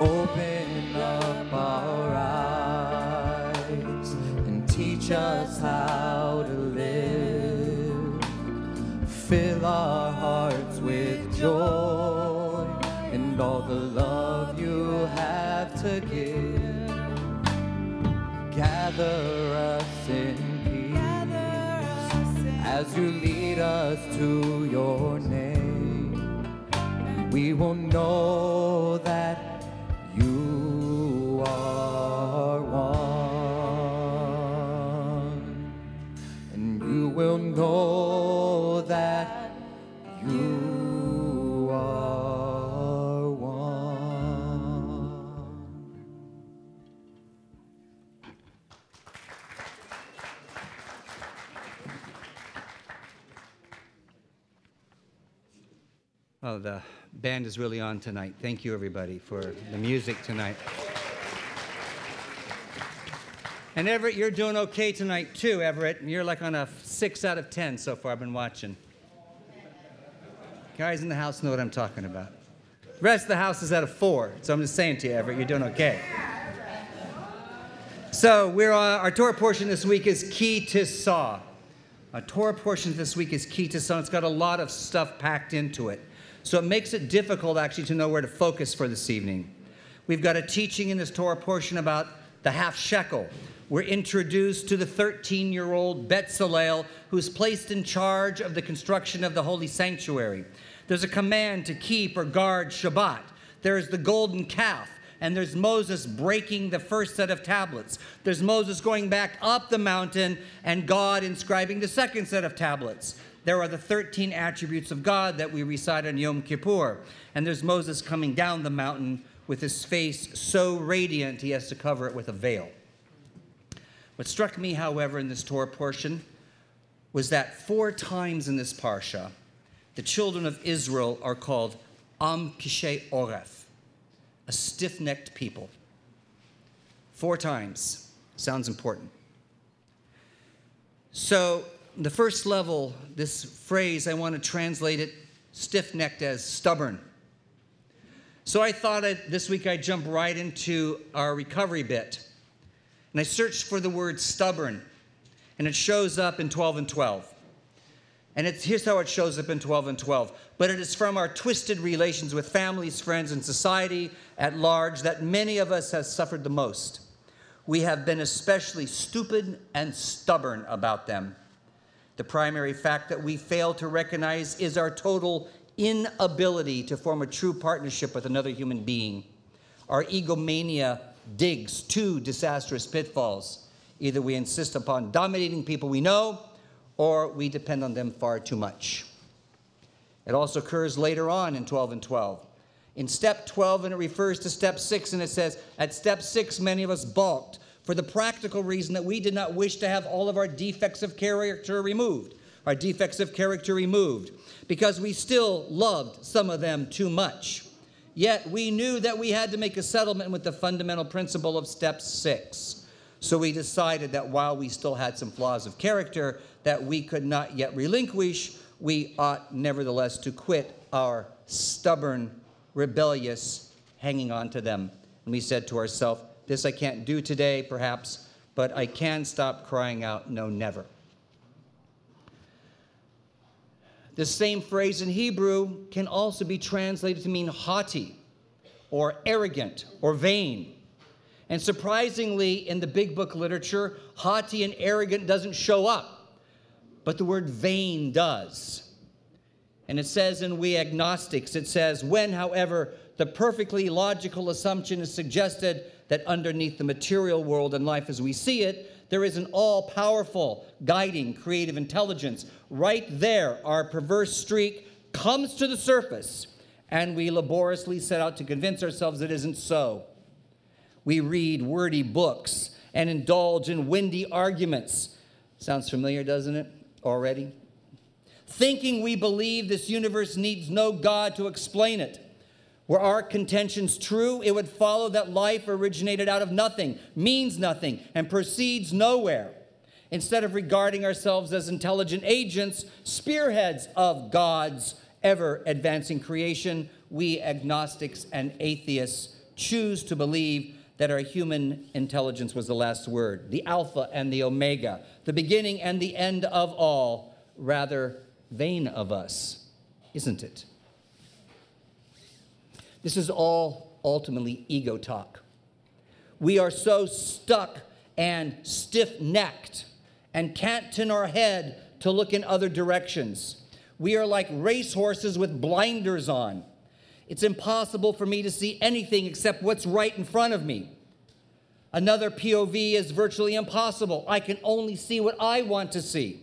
Open up our eyes and teach us how to live. Fill our hearts with joy and all the love you have to give. Gather us in as you lead us to your name. We will know that you are one, and you will know that you are one. Oh, the band is really on tonight. Thank you, everybody, for the music tonight. And Everett, you're doing okay tonight, too, Everett. You're like on a 6 out of 10 so far. I've been watching. Guys in the house know what I'm talking about. The rest of the house is at a 4. So I'm just saying to you, Everett, you're doing okay. So our Torah portion this week is Ki Tisa. Our Torah portion this week is Ki Tisa. It's got a lot of stuff packed into it. So it makes it difficult, actually, to know where to focus for this evening. We've got a teaching in this Torah portion about the half shekel. We're introduced to the 13-year-old Betzalel, who's placed in charge of the construction of the holy sanctuary. There's a command to keep or guard Shabbat. There's the golden calf, and there's Moses breaking the first set of tablets. There's Moses going back up the mountain, and God inscribing the second set of tablets. There are the 13 attributes of God that we recite on Yom Kippur. And there's Moses coming down the mountain with his face so radiant he has to cover it with a veil. What struck me, however, in this Torah portion was that 4 times in this parsha, the children of Israel are called Am Kishei Oref, a stiff-necked people. 4 times. Sounds important. So, the first level, this phrase, I want to translate it stiff-necked as stubborn. So I thought this week I'd jump right into our recovery bit. And I searched for the word stubborn, and it shows up in 12 and 12. And here's how it shows up in 12 and 12. But it is from our twisted relations with families, friends, and society at large that many of us have suffered the most. We have been especially stupid and stubborn about them. The primary fact that we fail to recognize is our total inability to form a true partnership with another human being. Our egomania digs two disastrous pitfalls. Either we insist upon dominating people we know, or we depend on them far too much. It also occurs later on in 12 and 12. In step 12, and it refers to step 6, and it says, at step 6, many of us balked for the practical reason that we did not wish to have all of our defects of character removed. Our defects of character removed, because we still loved some of them too much. Yet we knew that we had to make a settlement with the fundamental principle of step 6. So we decided that while we still had some flaws of character that we could not yet relinquish, we ought nevertheless to quit our stubborn, rebellious hanging on to them. And we said to ourselves, this I can't do today, perhaps, but I can stop crying out, no, never. The same phrase in Hebrew can also be translated to mean haughty or arrogant or vain. And surprisingly, in the big book literature, haughty and arrogant doesn't show up, but the word vain does. And it says in We Agnostics, it says, when, however, the perfectly logical assumption is suggested that underneath the material world and life as we see it, there is an all-powerful, guiding, creative intelligence. Right there, our perverse streak comes to the surface, and we laboriously set out to convince ourselves it isn't so. We read wordy books and indulge in windy arguments. Sounds familiar, doesn't it, already? Thinking we believe this universe needs no God to explain it. Were our contentions true, it would follow that life originated out of nothing, means nothing, and proceeds nowhere. Instead of regarding ourselves as intelligent agents, spearheads of God's ever-advancing creation, we agnostics and atheists choose to believe that our human intelligence was the last word, the Alpha and the Omega, the beginning and the end of all. Rather vain of us, isn't it? This is all ultimately ego talk. We are so stuck and stiff-necked and can't turn our head to look in other directions. We are like racehorses with blinders on. It's impossible for me to see anything except what's right in front of me. Another POV is virtually impossible. I can only see what I want to see.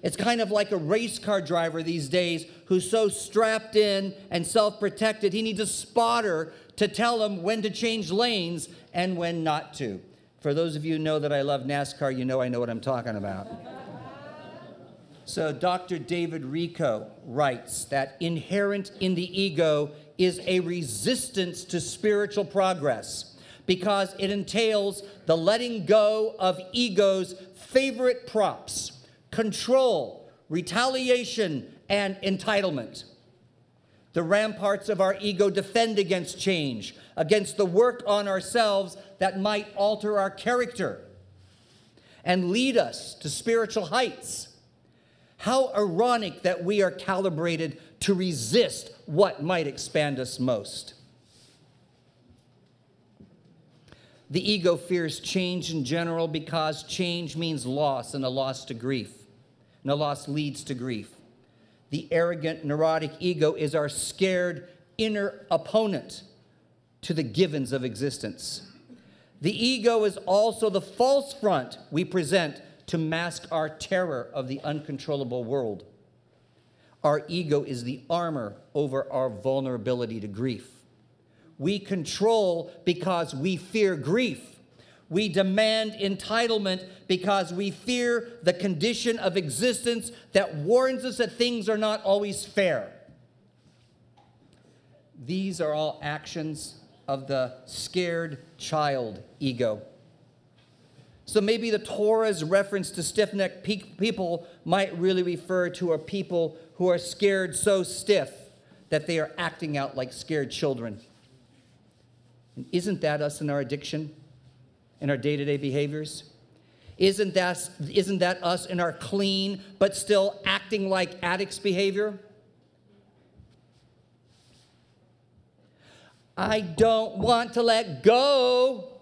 It's kind of like a race car driver these days who's so strapped in and self-protected, he needs a spotter to tell him when to change lanes and when not to. For those of you who know that I love NASCAR, you know I know what I'm talking about. So Dr. David Rico writes that inherent in the ego is a resistance to spiritual progress because it entails the letting go of ego's favorite props: control, retaliation, and entitlement. The ramparts of our ego defend against change, against the work on ourselves that might alter our character and lead us to spiritual heights. How ironic that we are calibrated to resist what might expand us most. The ego fears change in general because change means loss, and a loss to grief. And a loss leads to grief. The arrogant, neurotic ego is our scared inner opponent to the givens of existence. The ego is also the false front we present to mask our terror of the uncontrollable world. Our ego is the armor over our vulnerability to grief. We control because we fear grief. We demand entitlement because we fear the condition of existence that warns us that things are not always fair. These are all actions of the scared child ego. So maybe the Torah's reference to stiff-necked people might really refer to a people who are scared so stiff that they are acting out like scared children. And isn't that us in our addiction? In our day-to-day behaviors? Isn't that us in our clean but still acting like addicts behavior? I don't want to let go.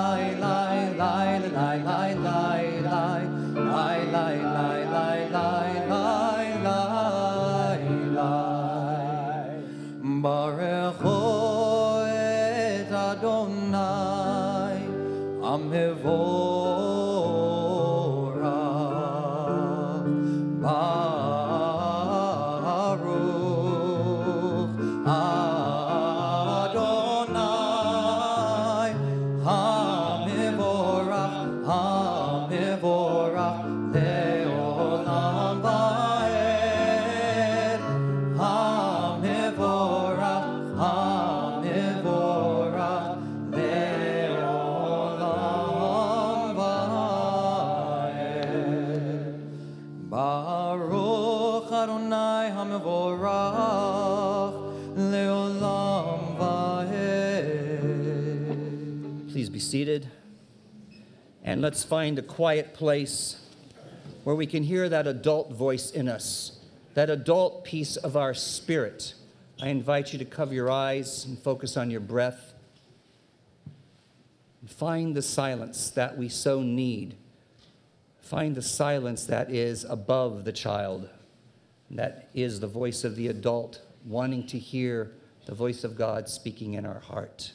Please be seated. And let's find a quiet place where we can hear that adult voice in us that adult piece of our spirit. I invite you to cover your eyes and focus on your breath. And find the silence that we so need. Find the silence that is above the child. That is the voice of the adult wanting to hear the voice of God speaking in our heart.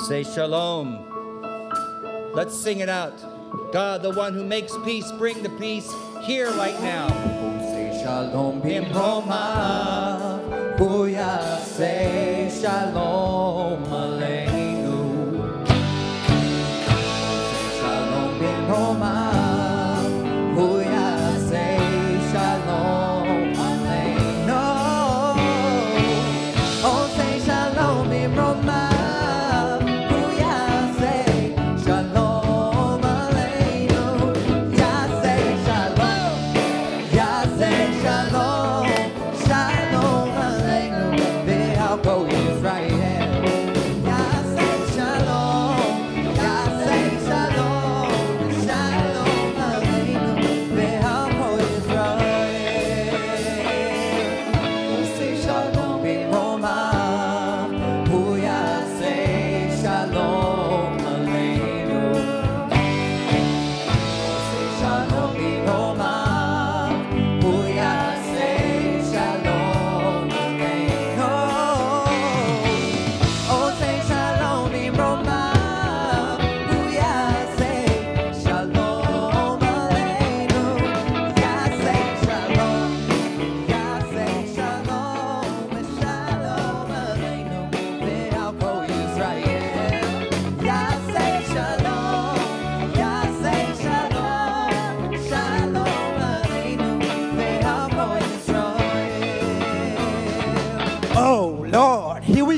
Say shalom. Let's sing it out. God, the one who makes peace, bring the peace here right now. Say shalom bimroma, buya say shalom aleinu. Say shalom bimroma, buya say shalom aleinu. Oh, say shalom bimroma.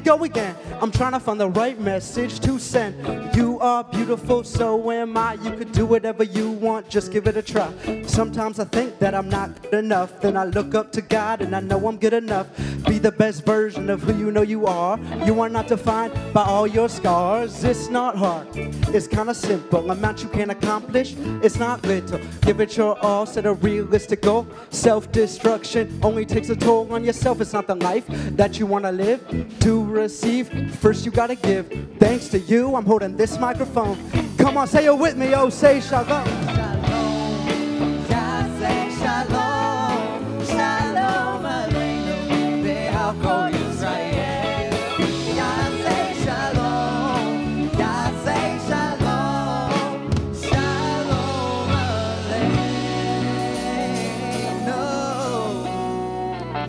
Go again. I'm trying to find the right message to send. You are beautiful, so am I. You could do whatever you want, just give it a try. Sometimes I think that I'm not good enough. Then I look up to God and I know I'm good enough. Be the best version of who you know you are. You are not defined by all your scars. It's not hard, it's kind of simple. Amount you can accomplish, it's not little. Give it your all, set a realistic goal. Self-destruction only takes a toll on yourself. It's not the life that you want to live. To receive, first you gotta give. Thanks to you, I'm holding this microphone. Come on, say it with me, oh, say shalom. Shalom, Yah say shalom, shalom aleinu, ve'al kol Yisrael. Yah say shalom, Yah say shalom, shalom aleinu,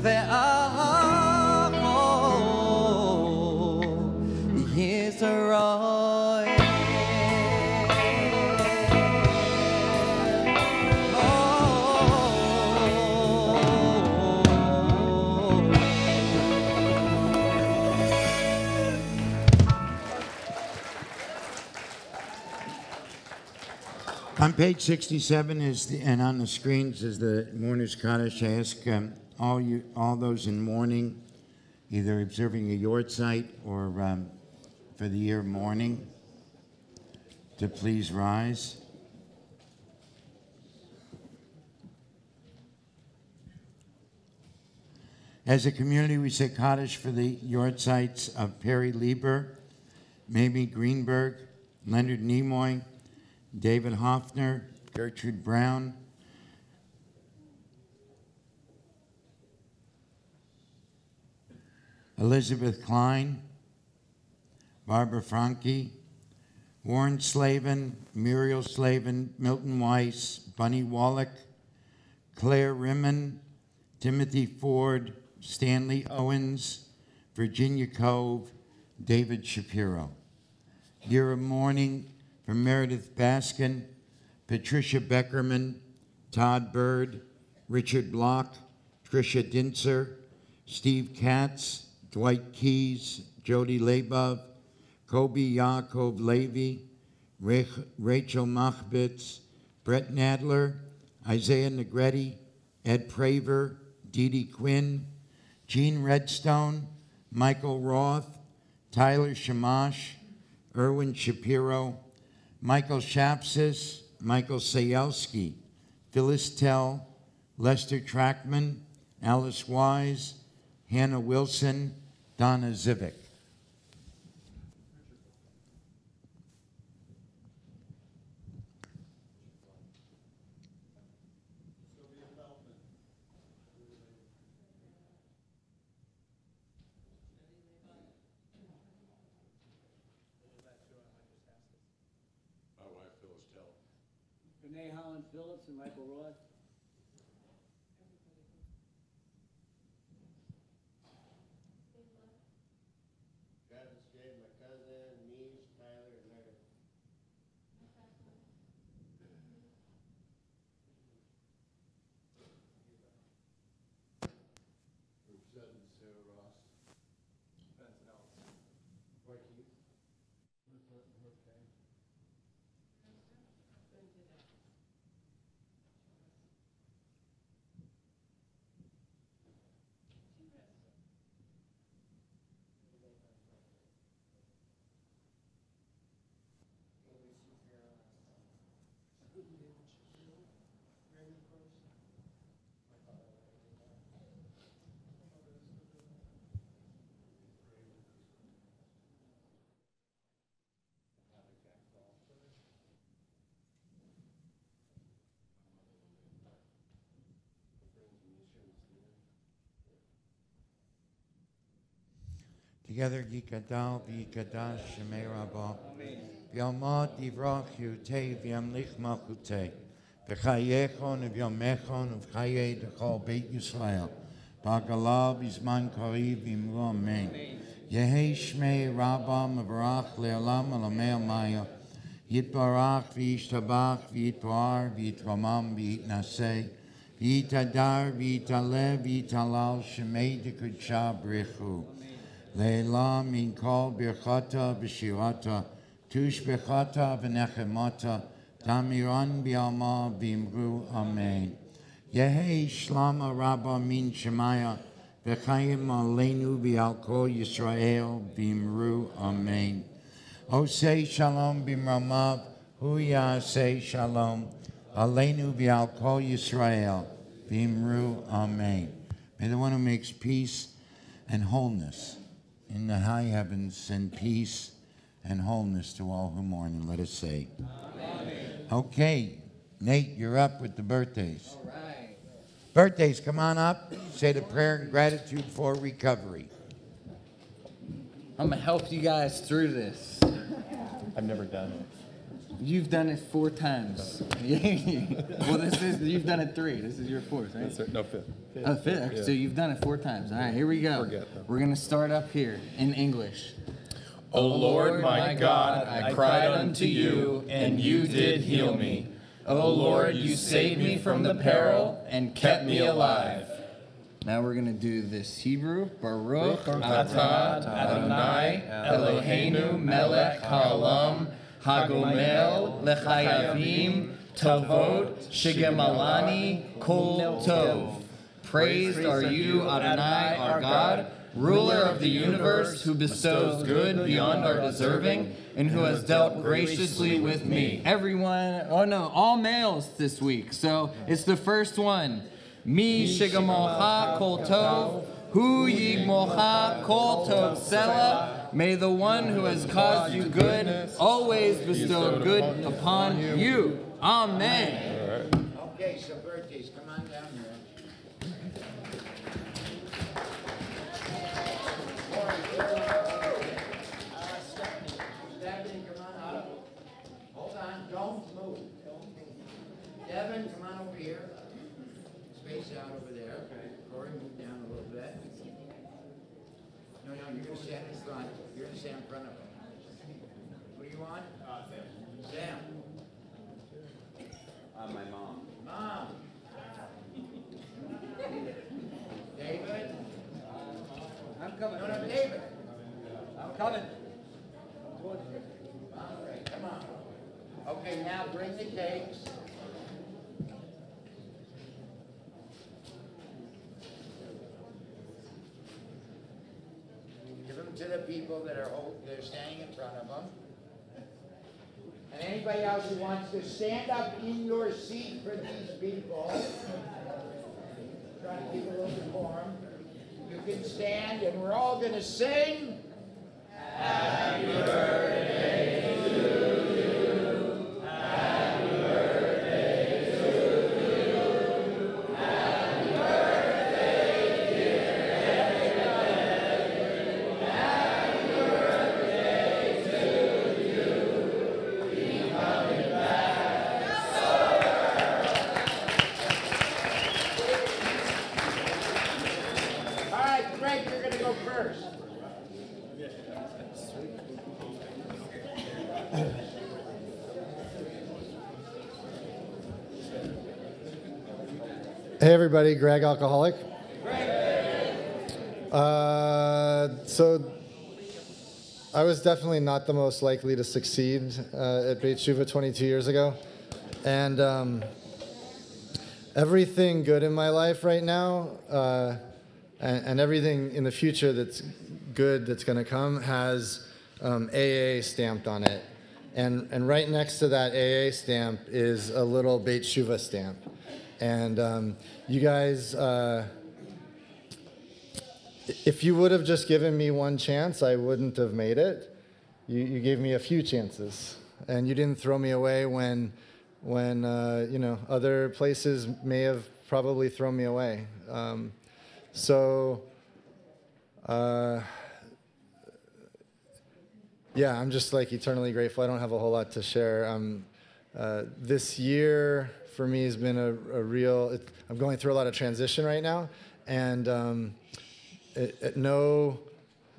ve'al kol Yisrael. On page 67 and on the screens is the Mourners Kaddish. I ask all those in mourning, either observing a yard site or for the year of mourning, to please rise. As a community, we say Kaddish for the yard sites of Perry Lieber, Mamie Greenberg, Leonard Nimoy, David Hoffner, Gertrude Brown, Elizabeth Klein, Barbara Franke, Warren Slavin, Muriel Slavin, Milton Weiss, Bunny Wallach, Claire Rimmen, Timothy Ford, Stanley Owens, Virginia Cove, David Shapiro. Year of mourning for Meredith Baskin, Patricia Beckerman, Todd Bird, Richard Block, Tricia Dinser, Steve Katz, Dwight Keys, Jody Labov, Kobe Yaakov Levy, Rachel Machbitz, Brett Nadler, Isaiah Negretti, Ed Praver, Dee Dee Quinn, Gene Redstone, Michael Roth, Tyler Shamash, Erwin Shapiro, Michael Shapsis, Michael Sayelski, Phyllis Tell, Lester Trackman, Alice Wise, Hannah Wilson, Donna Zivick. Renee Holland Phillips and Michael Roth. Travis J, my cousin, niece, Tyler, and Meredith. Representing Sarah Ross. Benson Ellis. Roy Keith. Okay. Together, Yikadal, Yikadash, Shemei Rabbah. V'yamad divrach yutei v'yamlich malchutei. V'chayechon v'yamechon v'chayei d'chol Beit Yisrael. B'agalav v'zman kariv v'imru amen. Yehei Shmei Rabbah mevarach le'olam alamei amaya. Yitbarach v'yishtabach v'yitbar v'yitramam v'yitnaseh. V'yitadar v'yitalev v'yitalal Shemei d'kudsha b'richu. Leila min kol birchata v'shirata, tush birchata v'nechemata, damiran bi'alma v'imru amen. Yehei shlama rabba min shemaya, v'chayim aleinu v'al kol Yisrael v'imru amen. Osei shalom b'mramav, hu ya'asei shalom, aleinu v'al kol Yisrael v'imru amen. May the one who makes peace and wholeness in the high heavens send peace and wholeness to all who mourn. And let us say, amen. Okay, Nate, you're up with the birthdays. All right. Birthdays, come on up. Say the prayer and gratitude for recovery. I'm going to help you guys through this. I've never done it. You've done it 4 times. Well, you've done it 3. This is your 4th, right? That's right. No, 5th. Oh, 5th. Yeah. So you've done it 4 times. All right, here we go. We're going to start up here in English. O Lord my God, I cried unto you, and you did heal me. O Lord, you saved me from the peril and kept me alive. Now we're going to do this Hebrew. Baruch atah Adonai Eloheinu melech haolam hagomel lechayavim tovot shegemalani kol tov. Praised are you, Adonai, our God, ruler of the universe, who bestows good beyond our deserving, and who has dealt graciously with me. Everyone, all males this week. So it's the first one. Mi shigamocha kol tov, hu yigmocha kol tov sela. May the one who has caused you good always bestow good upon you. Amen. Okay, so birthdays, come on down here. Stephanie, come on up. Hold on, don't move. Devin, come on over here. Space out over there. Corey, move down a little bit. No, you're going to stand in front. You're going to stand in front of him. What do you want? Sam. My mom. Mom. David? I'm coming. No, David. I'm coming. Come on. Okay, now bring the cakes. Give them to the people that are standing in front of them. And anybody else who wants to stand up in your seat for these people, trying to keep a little decorum, you can stand and we're all going to sing. Happy birthday to you. Happy birthday to you. Happy birthday, dear Eddie. Happy birthday to you. Be coming back sober. All right, Greg, you're going to go first. Hey everybody, Greg, alcoholic. So I was definitely not the most likely to succeed at Beit Shuva 22 years ago. And everything good in my life right now and everything in the future that's good that's going to come has AA stamped on it. And right next to that AA stamp is a little Beit Shuva stamp. And you guys, if you would have just given me one chance, I wouldn't have made it. You gave me a few chances, and you didn't throw me away when you know, other places may have probably thrown me away. Yeah, I'm just like eternally grateful. I don't have a whole lot to share. This year for me has been a real, I'm going through a lot of transition right now, and at no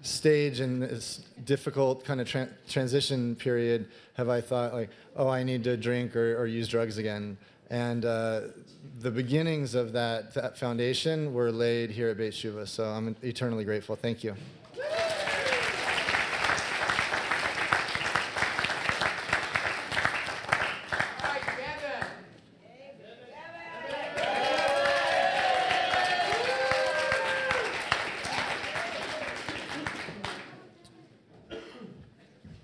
stage in this difficult kind of transition period have I thought like, oh, I need to drink or use drugs again. And the beginnings of that foundation were laid here at Beit Shuva, so I'm eternally grateful. Thank you.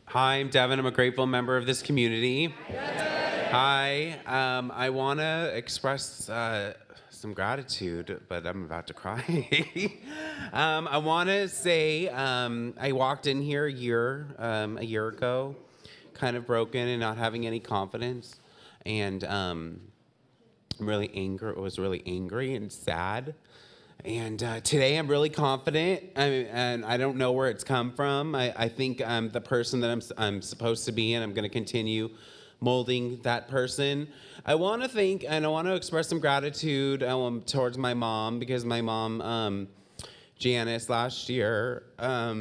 Hi, I'm Devin. I'm a grateful member of this community. Hi. I want to express some gratitude, but I'm about to cry. I want to say I walked in here a year ago, kind of broken and not having any confidence, and I'm really angry. I was really angry and sad. And today I'm really confident, and I don't know where it's come from. I think I'm the person that I'm supposed to be, and I'm going to continue molding that person. I want to thank, and I want to express some gratitude towards my mom, because my mom, Janice, last year, I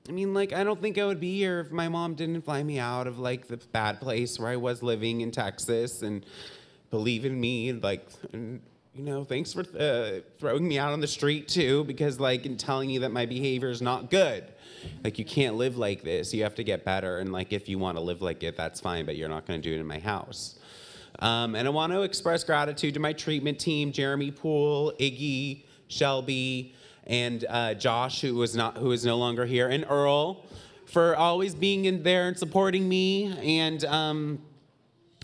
mean, like, I don't think I would be here if my mom didn't fly me out of, like, the bad place where I was living in Texas and believe in me, like, and, you know, thanks for throwing me out on the street too, because like, and telling you that my behavior is not good. Like, you can't live like this. You have to get better. And like, if you want to live like it, that's fine, but you're not going to do it in my house. And I want to express gratitude to my treatment team, Jeremy Poole, Iggy, Shelby, and Josh, who is no longer here, and Earl, for always being in there and supporting me and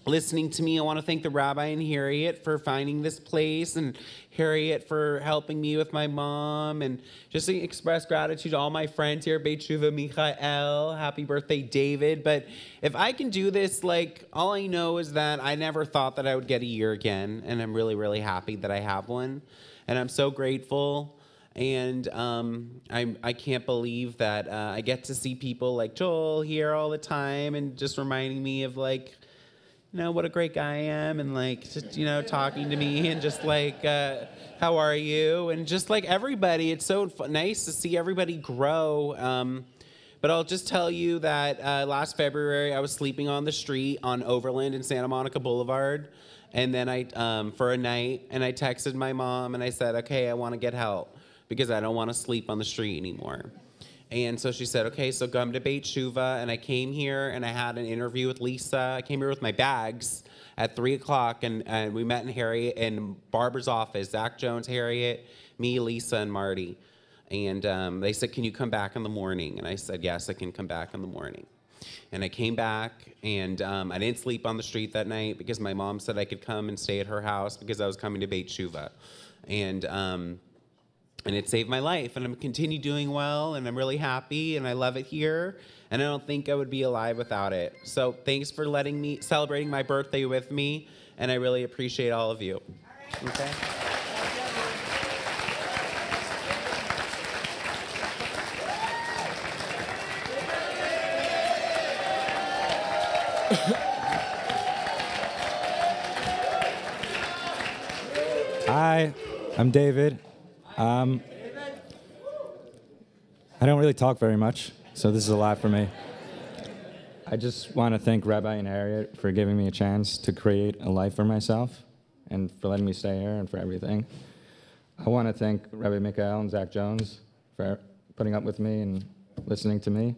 listening to me. I want to thank the Rabbi and Harriet for finding this place, and Harriet for helping me with my mom, and just to express gratitude to all my friends here, Beit Shuva, Michael, happy birthday, David. But if I can do this, like, all I know is that I never thought that I would get a year again, and I'm really, really happy that I have one, and I'm so grateful. And I can't believe that I get to see people like Joel here all the time, and just reminding me of, like, you know, what a great guy I am, and like, just, you know, talking to me, and just like, how are you? And just like everybody, it's so nice to see everybody grow. But I'll just tell you that last February I was sleeping on the street on Overland and Santa Monica Boulevard, and then for a night, and I texted my mom and I said, okay, I want to get help because I don't want to sleep on the street anymore. And so she said, okay, so come to Beit Shuva. And I came here and I had an interview with Lisa. I came here with my bags at 3 o'clock, and we met in Harriet in Barbara's office. Zach Jones, Harriet, me, Lisa, and Marty. And they said, can you come back in the morning? And I said, yes, I can come back in the morning. And I came back, and I didn't sleep on the street that night because my mom said I could come and stay at her house because I was coming to Beit Shuva. And it saved my life, and I'm continue doing well, and I'm really happy, and I love it here, and I don't think I would be alive without it. So thanks for letting me celebrating my birthday with me, and I really appreciate all of you. Okay. Hi, I'm David. I don't really talk very much, so this is a lot for me. I just want to thank Rabbi and Harriet for giving me a chance to create a life for myself and for letting me stay here and for everything. I want to thank Rabbi Mikael and Zach Jones for putting up with me and listening to me.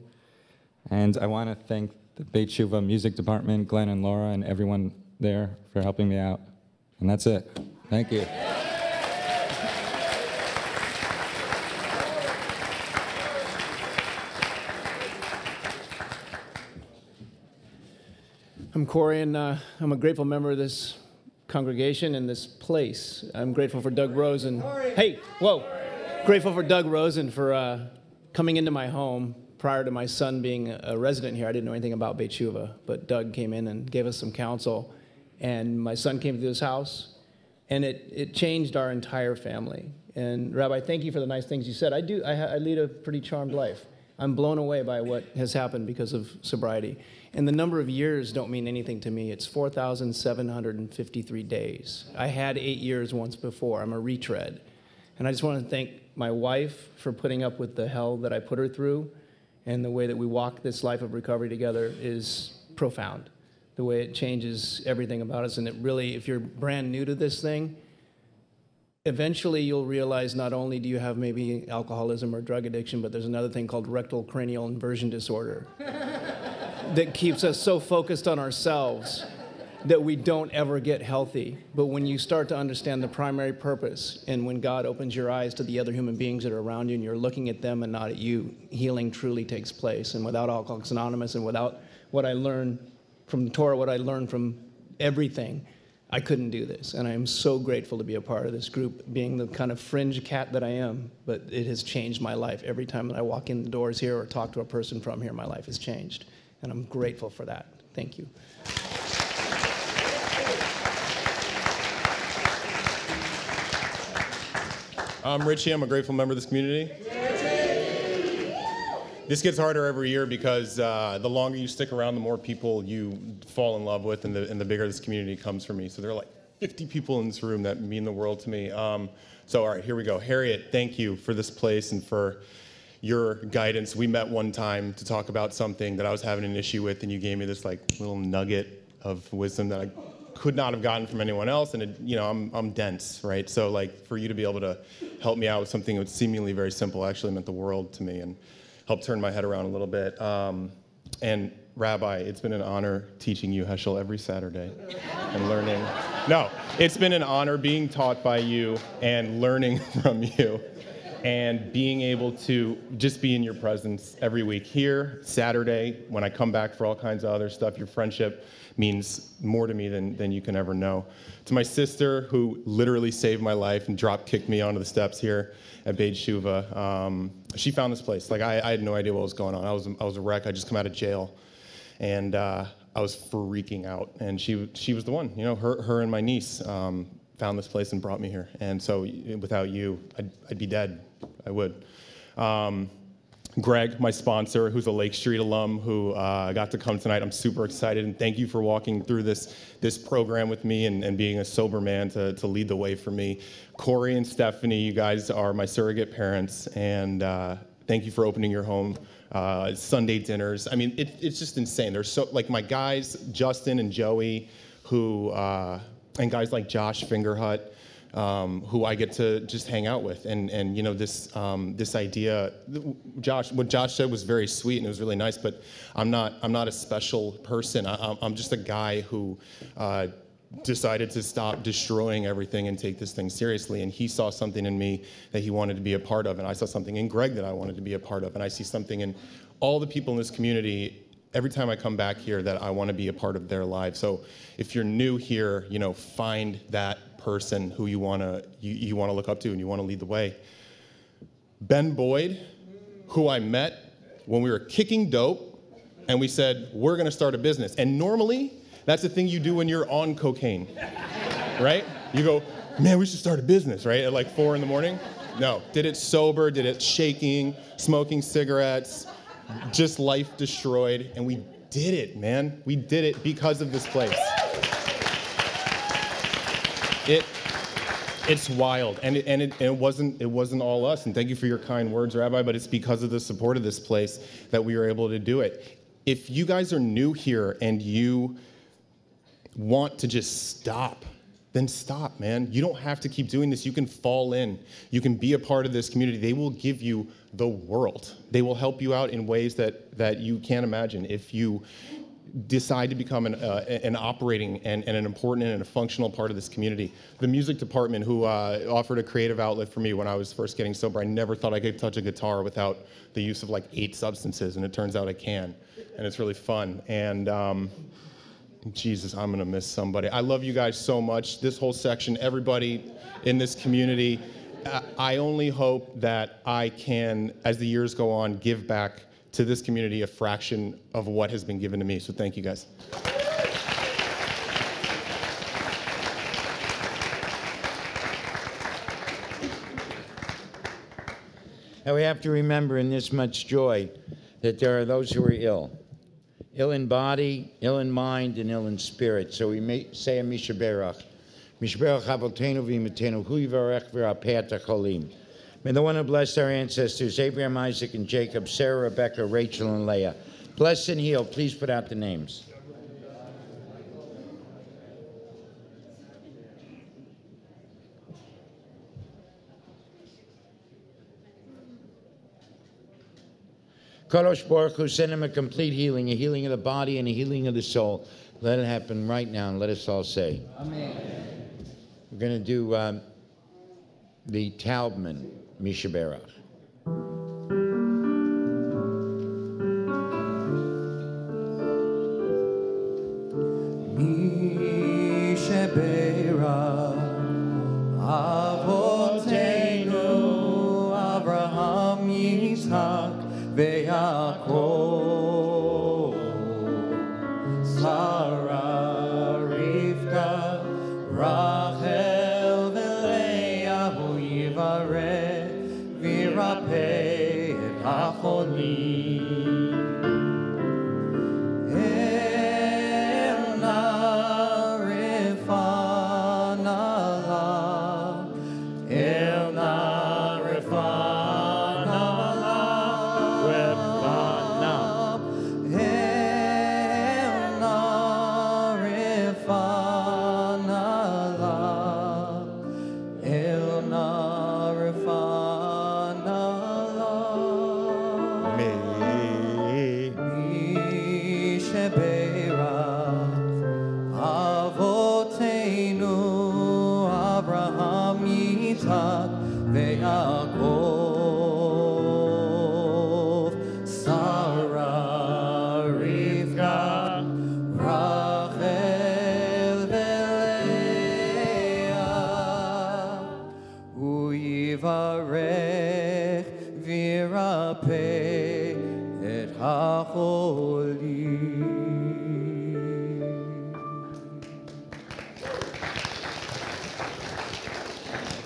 And I want to thank the Beit Shuva music department, Glenn and Laura, and everyone there for helping me out. And that's it. Thank you. I'm Corey, and I'm a grateful member of this congregation and this place. I'm grateful for Doug Rosen. Hey, whoa. Grateful for Doug Rosen for coming into my home prior to my son being a resident here. I didn't know anything about Beit Shuva, but Doug came in and gave us some counsel. And my son came to this house, and it changed our entire family. And Rabbi, thank you for the nice things you said. I lead a pretty charmed life. I'm blown away by what has happened because of sobriety. And the number of years don't mean anything to me. It's 4,753 days. I had 8 years once before. I'm a retread. And I just want to thank my wife for putting up with the hell that I put her through. And the way that we walk this life of recovery together is profound. The way it changes everything about us. And it really, if you're brand new to this thing, eventually you'll realize not only do you have maybe alcoholism or drug addiction, but there's another thing called rectal cranial inversion disorder that keeps us so focused on ourselves that we don't ever get healthy. But when you start to understand the primary purpose, and when God opens your eyes to the other human beings that are around you and you're looking at them and not at you, healing truly takes place. And without Alcoholics Anonymous and without what I learned from the Torah, what I learned from everything, I couldn't do this, and I am so grateful to be a part of this group, being the kind of fringe cat that I am, but it has changed my life. Every time that I walk in the doors here or talk to a person from here, my life has changed, and I'm grateful for that. Thank you. I'm Richie. I'm a grateful member of this community. This gets harder every year because the longer you stick around, the more people you fall in love with, and the bigger this community comes for me. So there are like 50 people in this room that mean the world to me. So all right, here we go. Harriet, thank you for this place and for your guidance. We met one time to talk about something that I was having an issue with, and you gave me this like little nugget of wisdom that I could not have gotten from anyone else. And it, you know, I'm dense, right? So like for you to be able to help me out with something that was seemingly very simple actually meant the world to me, and helped turn my head around a little bit. And Rabbi, it's been an honor teaching you Heschel every Saturday and learning. No, it's been an honor being taught by you and learning from you and being able to just be in your presence every week. Here, Saturday, when I come back for all kinds of other stuff, your friendship means more to me than you can ever know. To my sister, who literally saved my life and drop-kicked me onto the steps here at Beit Shuva, she found this place. Like, I had no idea what was going on. I was a wreck. I just come out of jail, and I was freaking out. And she was the one, you know, her and my niece found this place and brought me here. And so without you, I'd be dead. I would. Greg, my sponsor, who's a Lake Street alum, who got to come tonight. I'm super excited, and thank you for walking through this program with me and being a sober man to lead the way for me. Corey and Stephanie, you guys are my surrogate parents, and Thank you for opening your home. Sunday dinners. I mean, it's just insane. There's so, like, my guys, Justin and Joey, who, and guys like Josh Fingerhut, who I get to just hang out with. And you know, this idea, what Josh said was very sweet and it was really nice, but I'm not a special person. I'm just a guy who decided to stop destroying everything and take this thing seriously. And he saw something in me that he wanted to be a part of, and I saw something in Greg that I wanted to be a part of, and I see something in all the people in this community every time I come back here that I want to be a part of their lives. So if you're new here, you know, find that person who you want to look up to and you want to lead the way. Ben Boyd, who I met when we were kicking dope, and we said, we're going to start a business. And normally, that's the thing you do when you're on cocaine, right? You go, man, we should start a business, right? At like 4 in the morning? No, did it sober, did it shaking, smoking cigarettes, just life destroyed. And we did it, man. We did it because of this place. It's wild, and it wasn't all us. And thank you for your kind words, Rabbi, but it's because of the support of this place that we were able to do it. If you guys are new here and you want to just stop, then stop, man. You don't have to keep doing this. You can fall in. You can be a part of this community. They will give you the world. They will help you out in ways that you can't imagine if you decide to become an operating and an important and a functional part of this community. The music department, who offered a creative outlet for me when I was first getting sober, I never thought I could touch a guitar without the use of like 8 substances, and it turns out I can, and it's really fun. And Jesus, I'm gonna miss somebody. I love you guys so much. This whole section, everybody in this community, I only hope that I can, as the years go on, give back to this community a fraction of what has been given to me. So thank you, guys. And we have to remember in this much joy that there are those who are ill in body, ill in mind, and ill in spirit. So we may say a Misheberach. Misheberach Avotenu v'Imitenu hu yivarech v'rapeh hacholim. May the one who blessed our ancestors, Abraham, Isaac, and Jacob, Sarah, Rebecca, Rachel, and Leah, bless and heal. Please put out the names. Kadosh Baruch Hu, send him a complete healing, a healing of the body and a healing of the soul. Let it happen right now, and let us all say, Amen. We're going to do the Taubman Misheberach. Misheberach Avotenu Abraham Yitzhak Ve'Yaakov Sarah Rivka Rachel Ve'Leah Hu Yivarech V'Yirapeh et Hacholim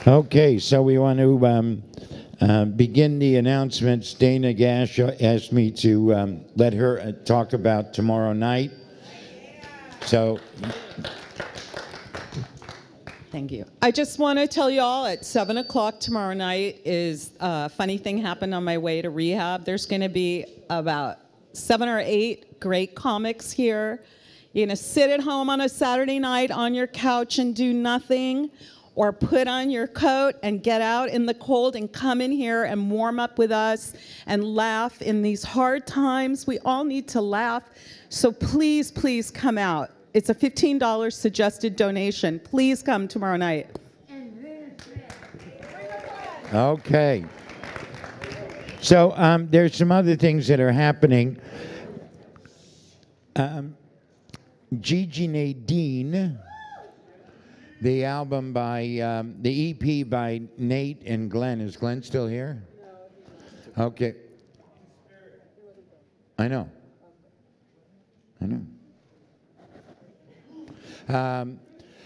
Okay, so we want to begin the announcements. Dana Gash asked me to let her talk about tomorrow night. So Thank you. I just want to tell you all at 7 o'clock tomorrow night is a funny thing happened on my way to rehab. There's going to be about 7 or 8 great comics here. You're going to sit at home on a Saturday night on your couch and do nothing, or put on your coat and get out in the cold and come in here and warm up with us and laugh in these hard times. We all need to laugh. So please, please come out. It's a $15 suggested donation. Please come tomorrow night. Okay. So there's some other things that are happening. Gigi Nadine, the album by, the EP by Nate and Glenn. Is Glenn still here? Okay. I know.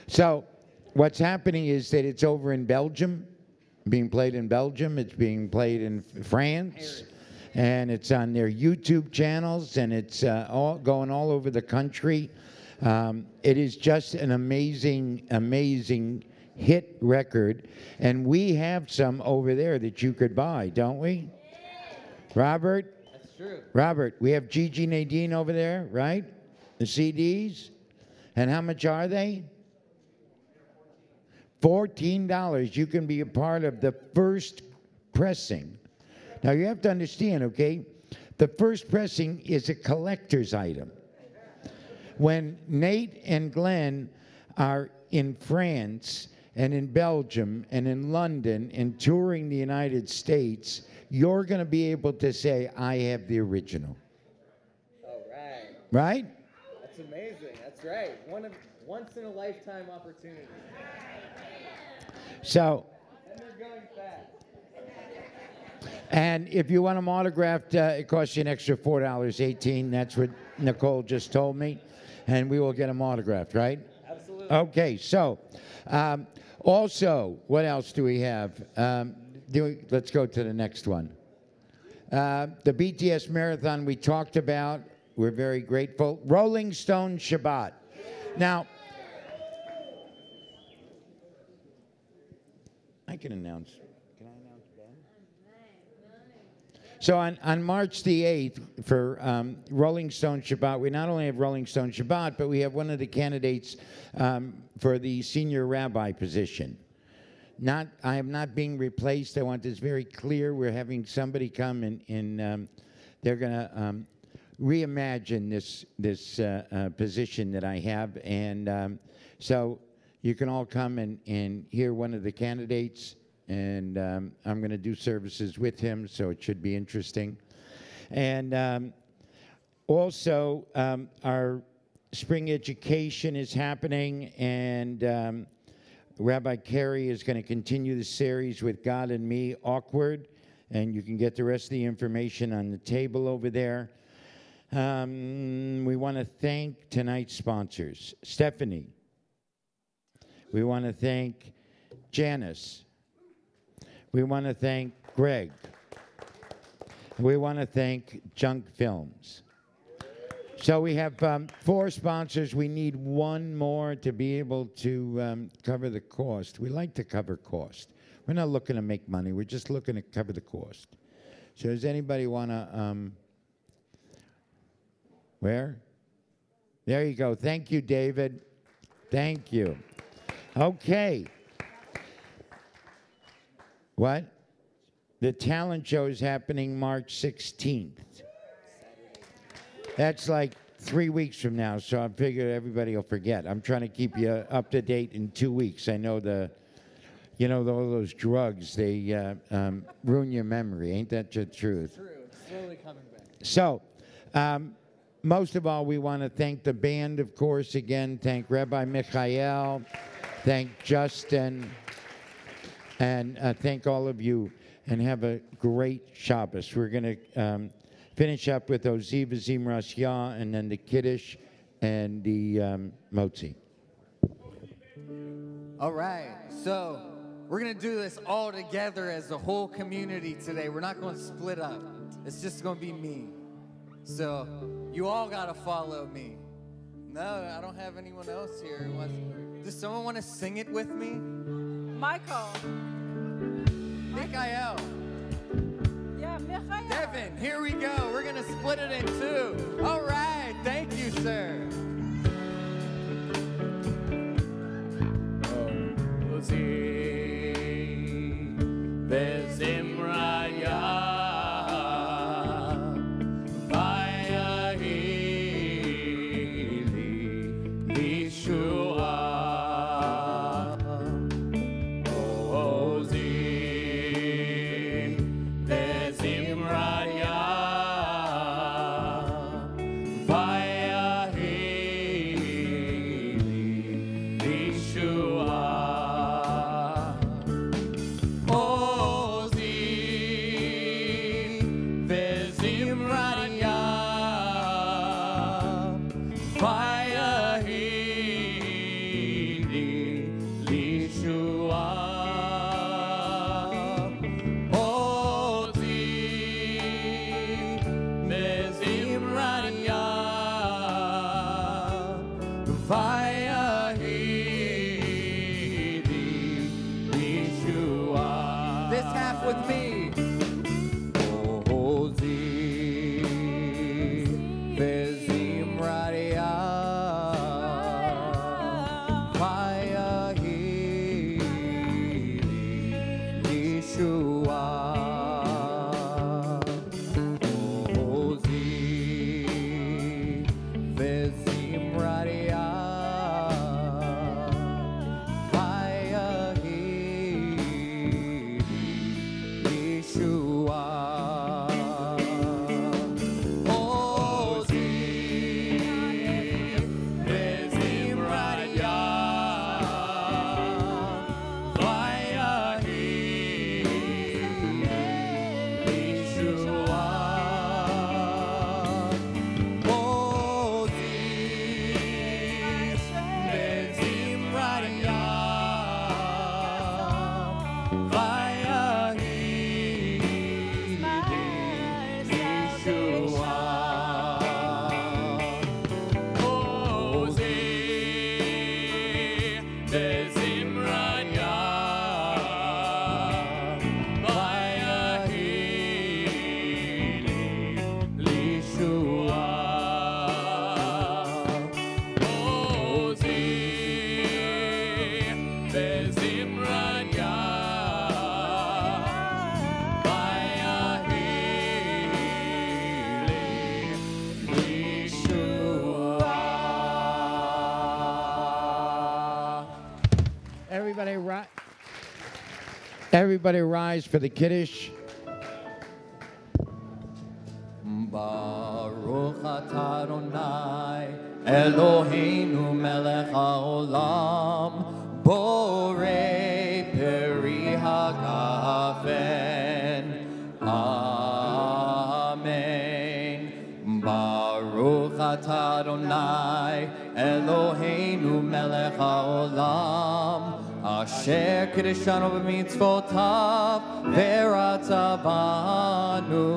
So what's happening is that it's over in Belgium, being played in Belgium. It's being played in France, and it's on their YouTube channels, and it's all going all over the country. It is just an amazing, amazing hit record, and we have some over there that you could buy, don't we? Robert? That's true. Robert, we have Gigi Nadine over there, right? The CDs. And how much are they? $14. You can be a part of the first pressing. Now, you have to understand, okay, the first pressing is a collector's item. When Nate and Glenn are in France and in Belgium and in London and touring the United States, you're going to be able to say, I have the original. All right. Right? That's amazing. That's right. Once in a lifetime opportunity. So, And they're going fast. and if you want them autographed, it costs you an extra $4.18. That's what Nicole just told me. And we will get them autographed, right? Absolutely. Okay, so also, what else do we have? Let's go to the next one. The BTS marathon we talked about. We're very grateful. Rolling Stone Shabbat. Now, I can announce. Can I announce Ben? So on March the 8th, for Rolling Stone Shabbat, we not only have Rolling Stone Shabbat, but we have one of the candidates for the senior rabbi position. I am not being replaced. I want this very clear. We're having somebody come and they're going to reimagine this position that I have. And so you can all come and hear one of the candidates. And I'm going to do services with him, so it should be interesting. And also, our spring education is happening, and Rabbi Carey is going to continue the series with God and Me, Awkward, and you can get the rest of the information on the table over there. We want to thank tonight's sponsors. Stephanie. We want to thank Janice. We want to thank Greg. We want to thank Junk Films. So we have 4 sponsors. We need one more to be able to cover the cost. We like to cover cost. We're not looking to make money. We're just looking to cover the cost. So does anybody want to... where? There you go. Thank you, David. Thank you. Okay. What? The talent show is happening March 16th. That's like 3 weeks from now, so I figure everybody will forget. I'm trying to keep you up to date in 2 weeks. I know all those drugs, they ruin your memory. Ain't that the truth? True. It's slowly coming back. So, most of all, we want to thank the band, of course, again. Thank Rabbi Michael. Thank Justin. And thank all of you. And have a great Shabbos. We're going to finish up with Oziva Zimras Yah, and then the kiddush and the motzi. All right. So we're going to do this all together as a whole community today. We're not going to split up. It's just going to be me. So you all got to follow me. No, I don't have anyone else here who wants to. Does someone want to sing it with me? Michael. Michael. Yeah, Michael. Devin, here we go. We're going to split it in two. All right. Thank you, sir. This half with me. Everybody rise for the kiddush. Baruch atah Adonai Eloheinu melech haolam borei peri hagafen. Amen. Baruch atah Adonai Eloheinu melech haolam Asher kiddushanu b'mitzvotav v'ratzah banu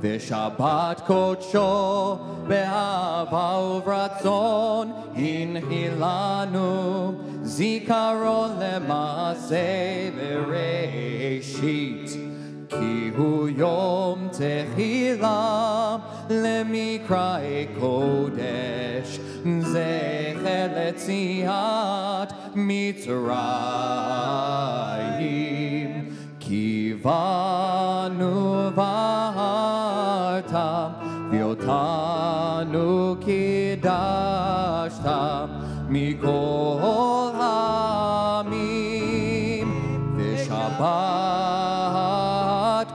v'shabbat kodsho be'ahava uvratzon hinhilanu zikaron le'maseh bereshit ki hu yom tehila lemikra'e kodesh zecher letziat Mitzrayim kivanu v'hartam v'yotanu kidashtam mikol hamim v'shabbat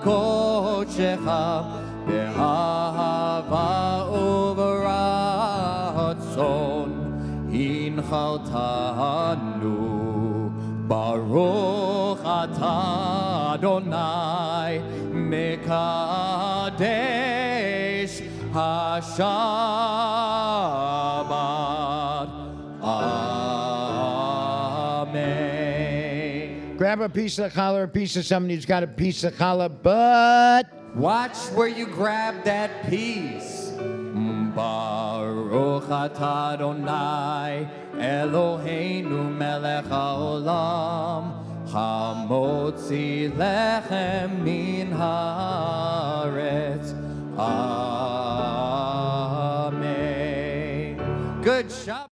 kodshecha be'ahava uvratzon Inchaltanu Baruch atah Adonai Mekadesh HaShabbat. Amen. Grab a piece of challah, a piece of somebody who's got a piece of challah, but watch where you grab that piece. Baruch Baruch atah Adonai Eloheinu melech haolam hamotzi lechem min haaretz. Amen. Good Shabbat.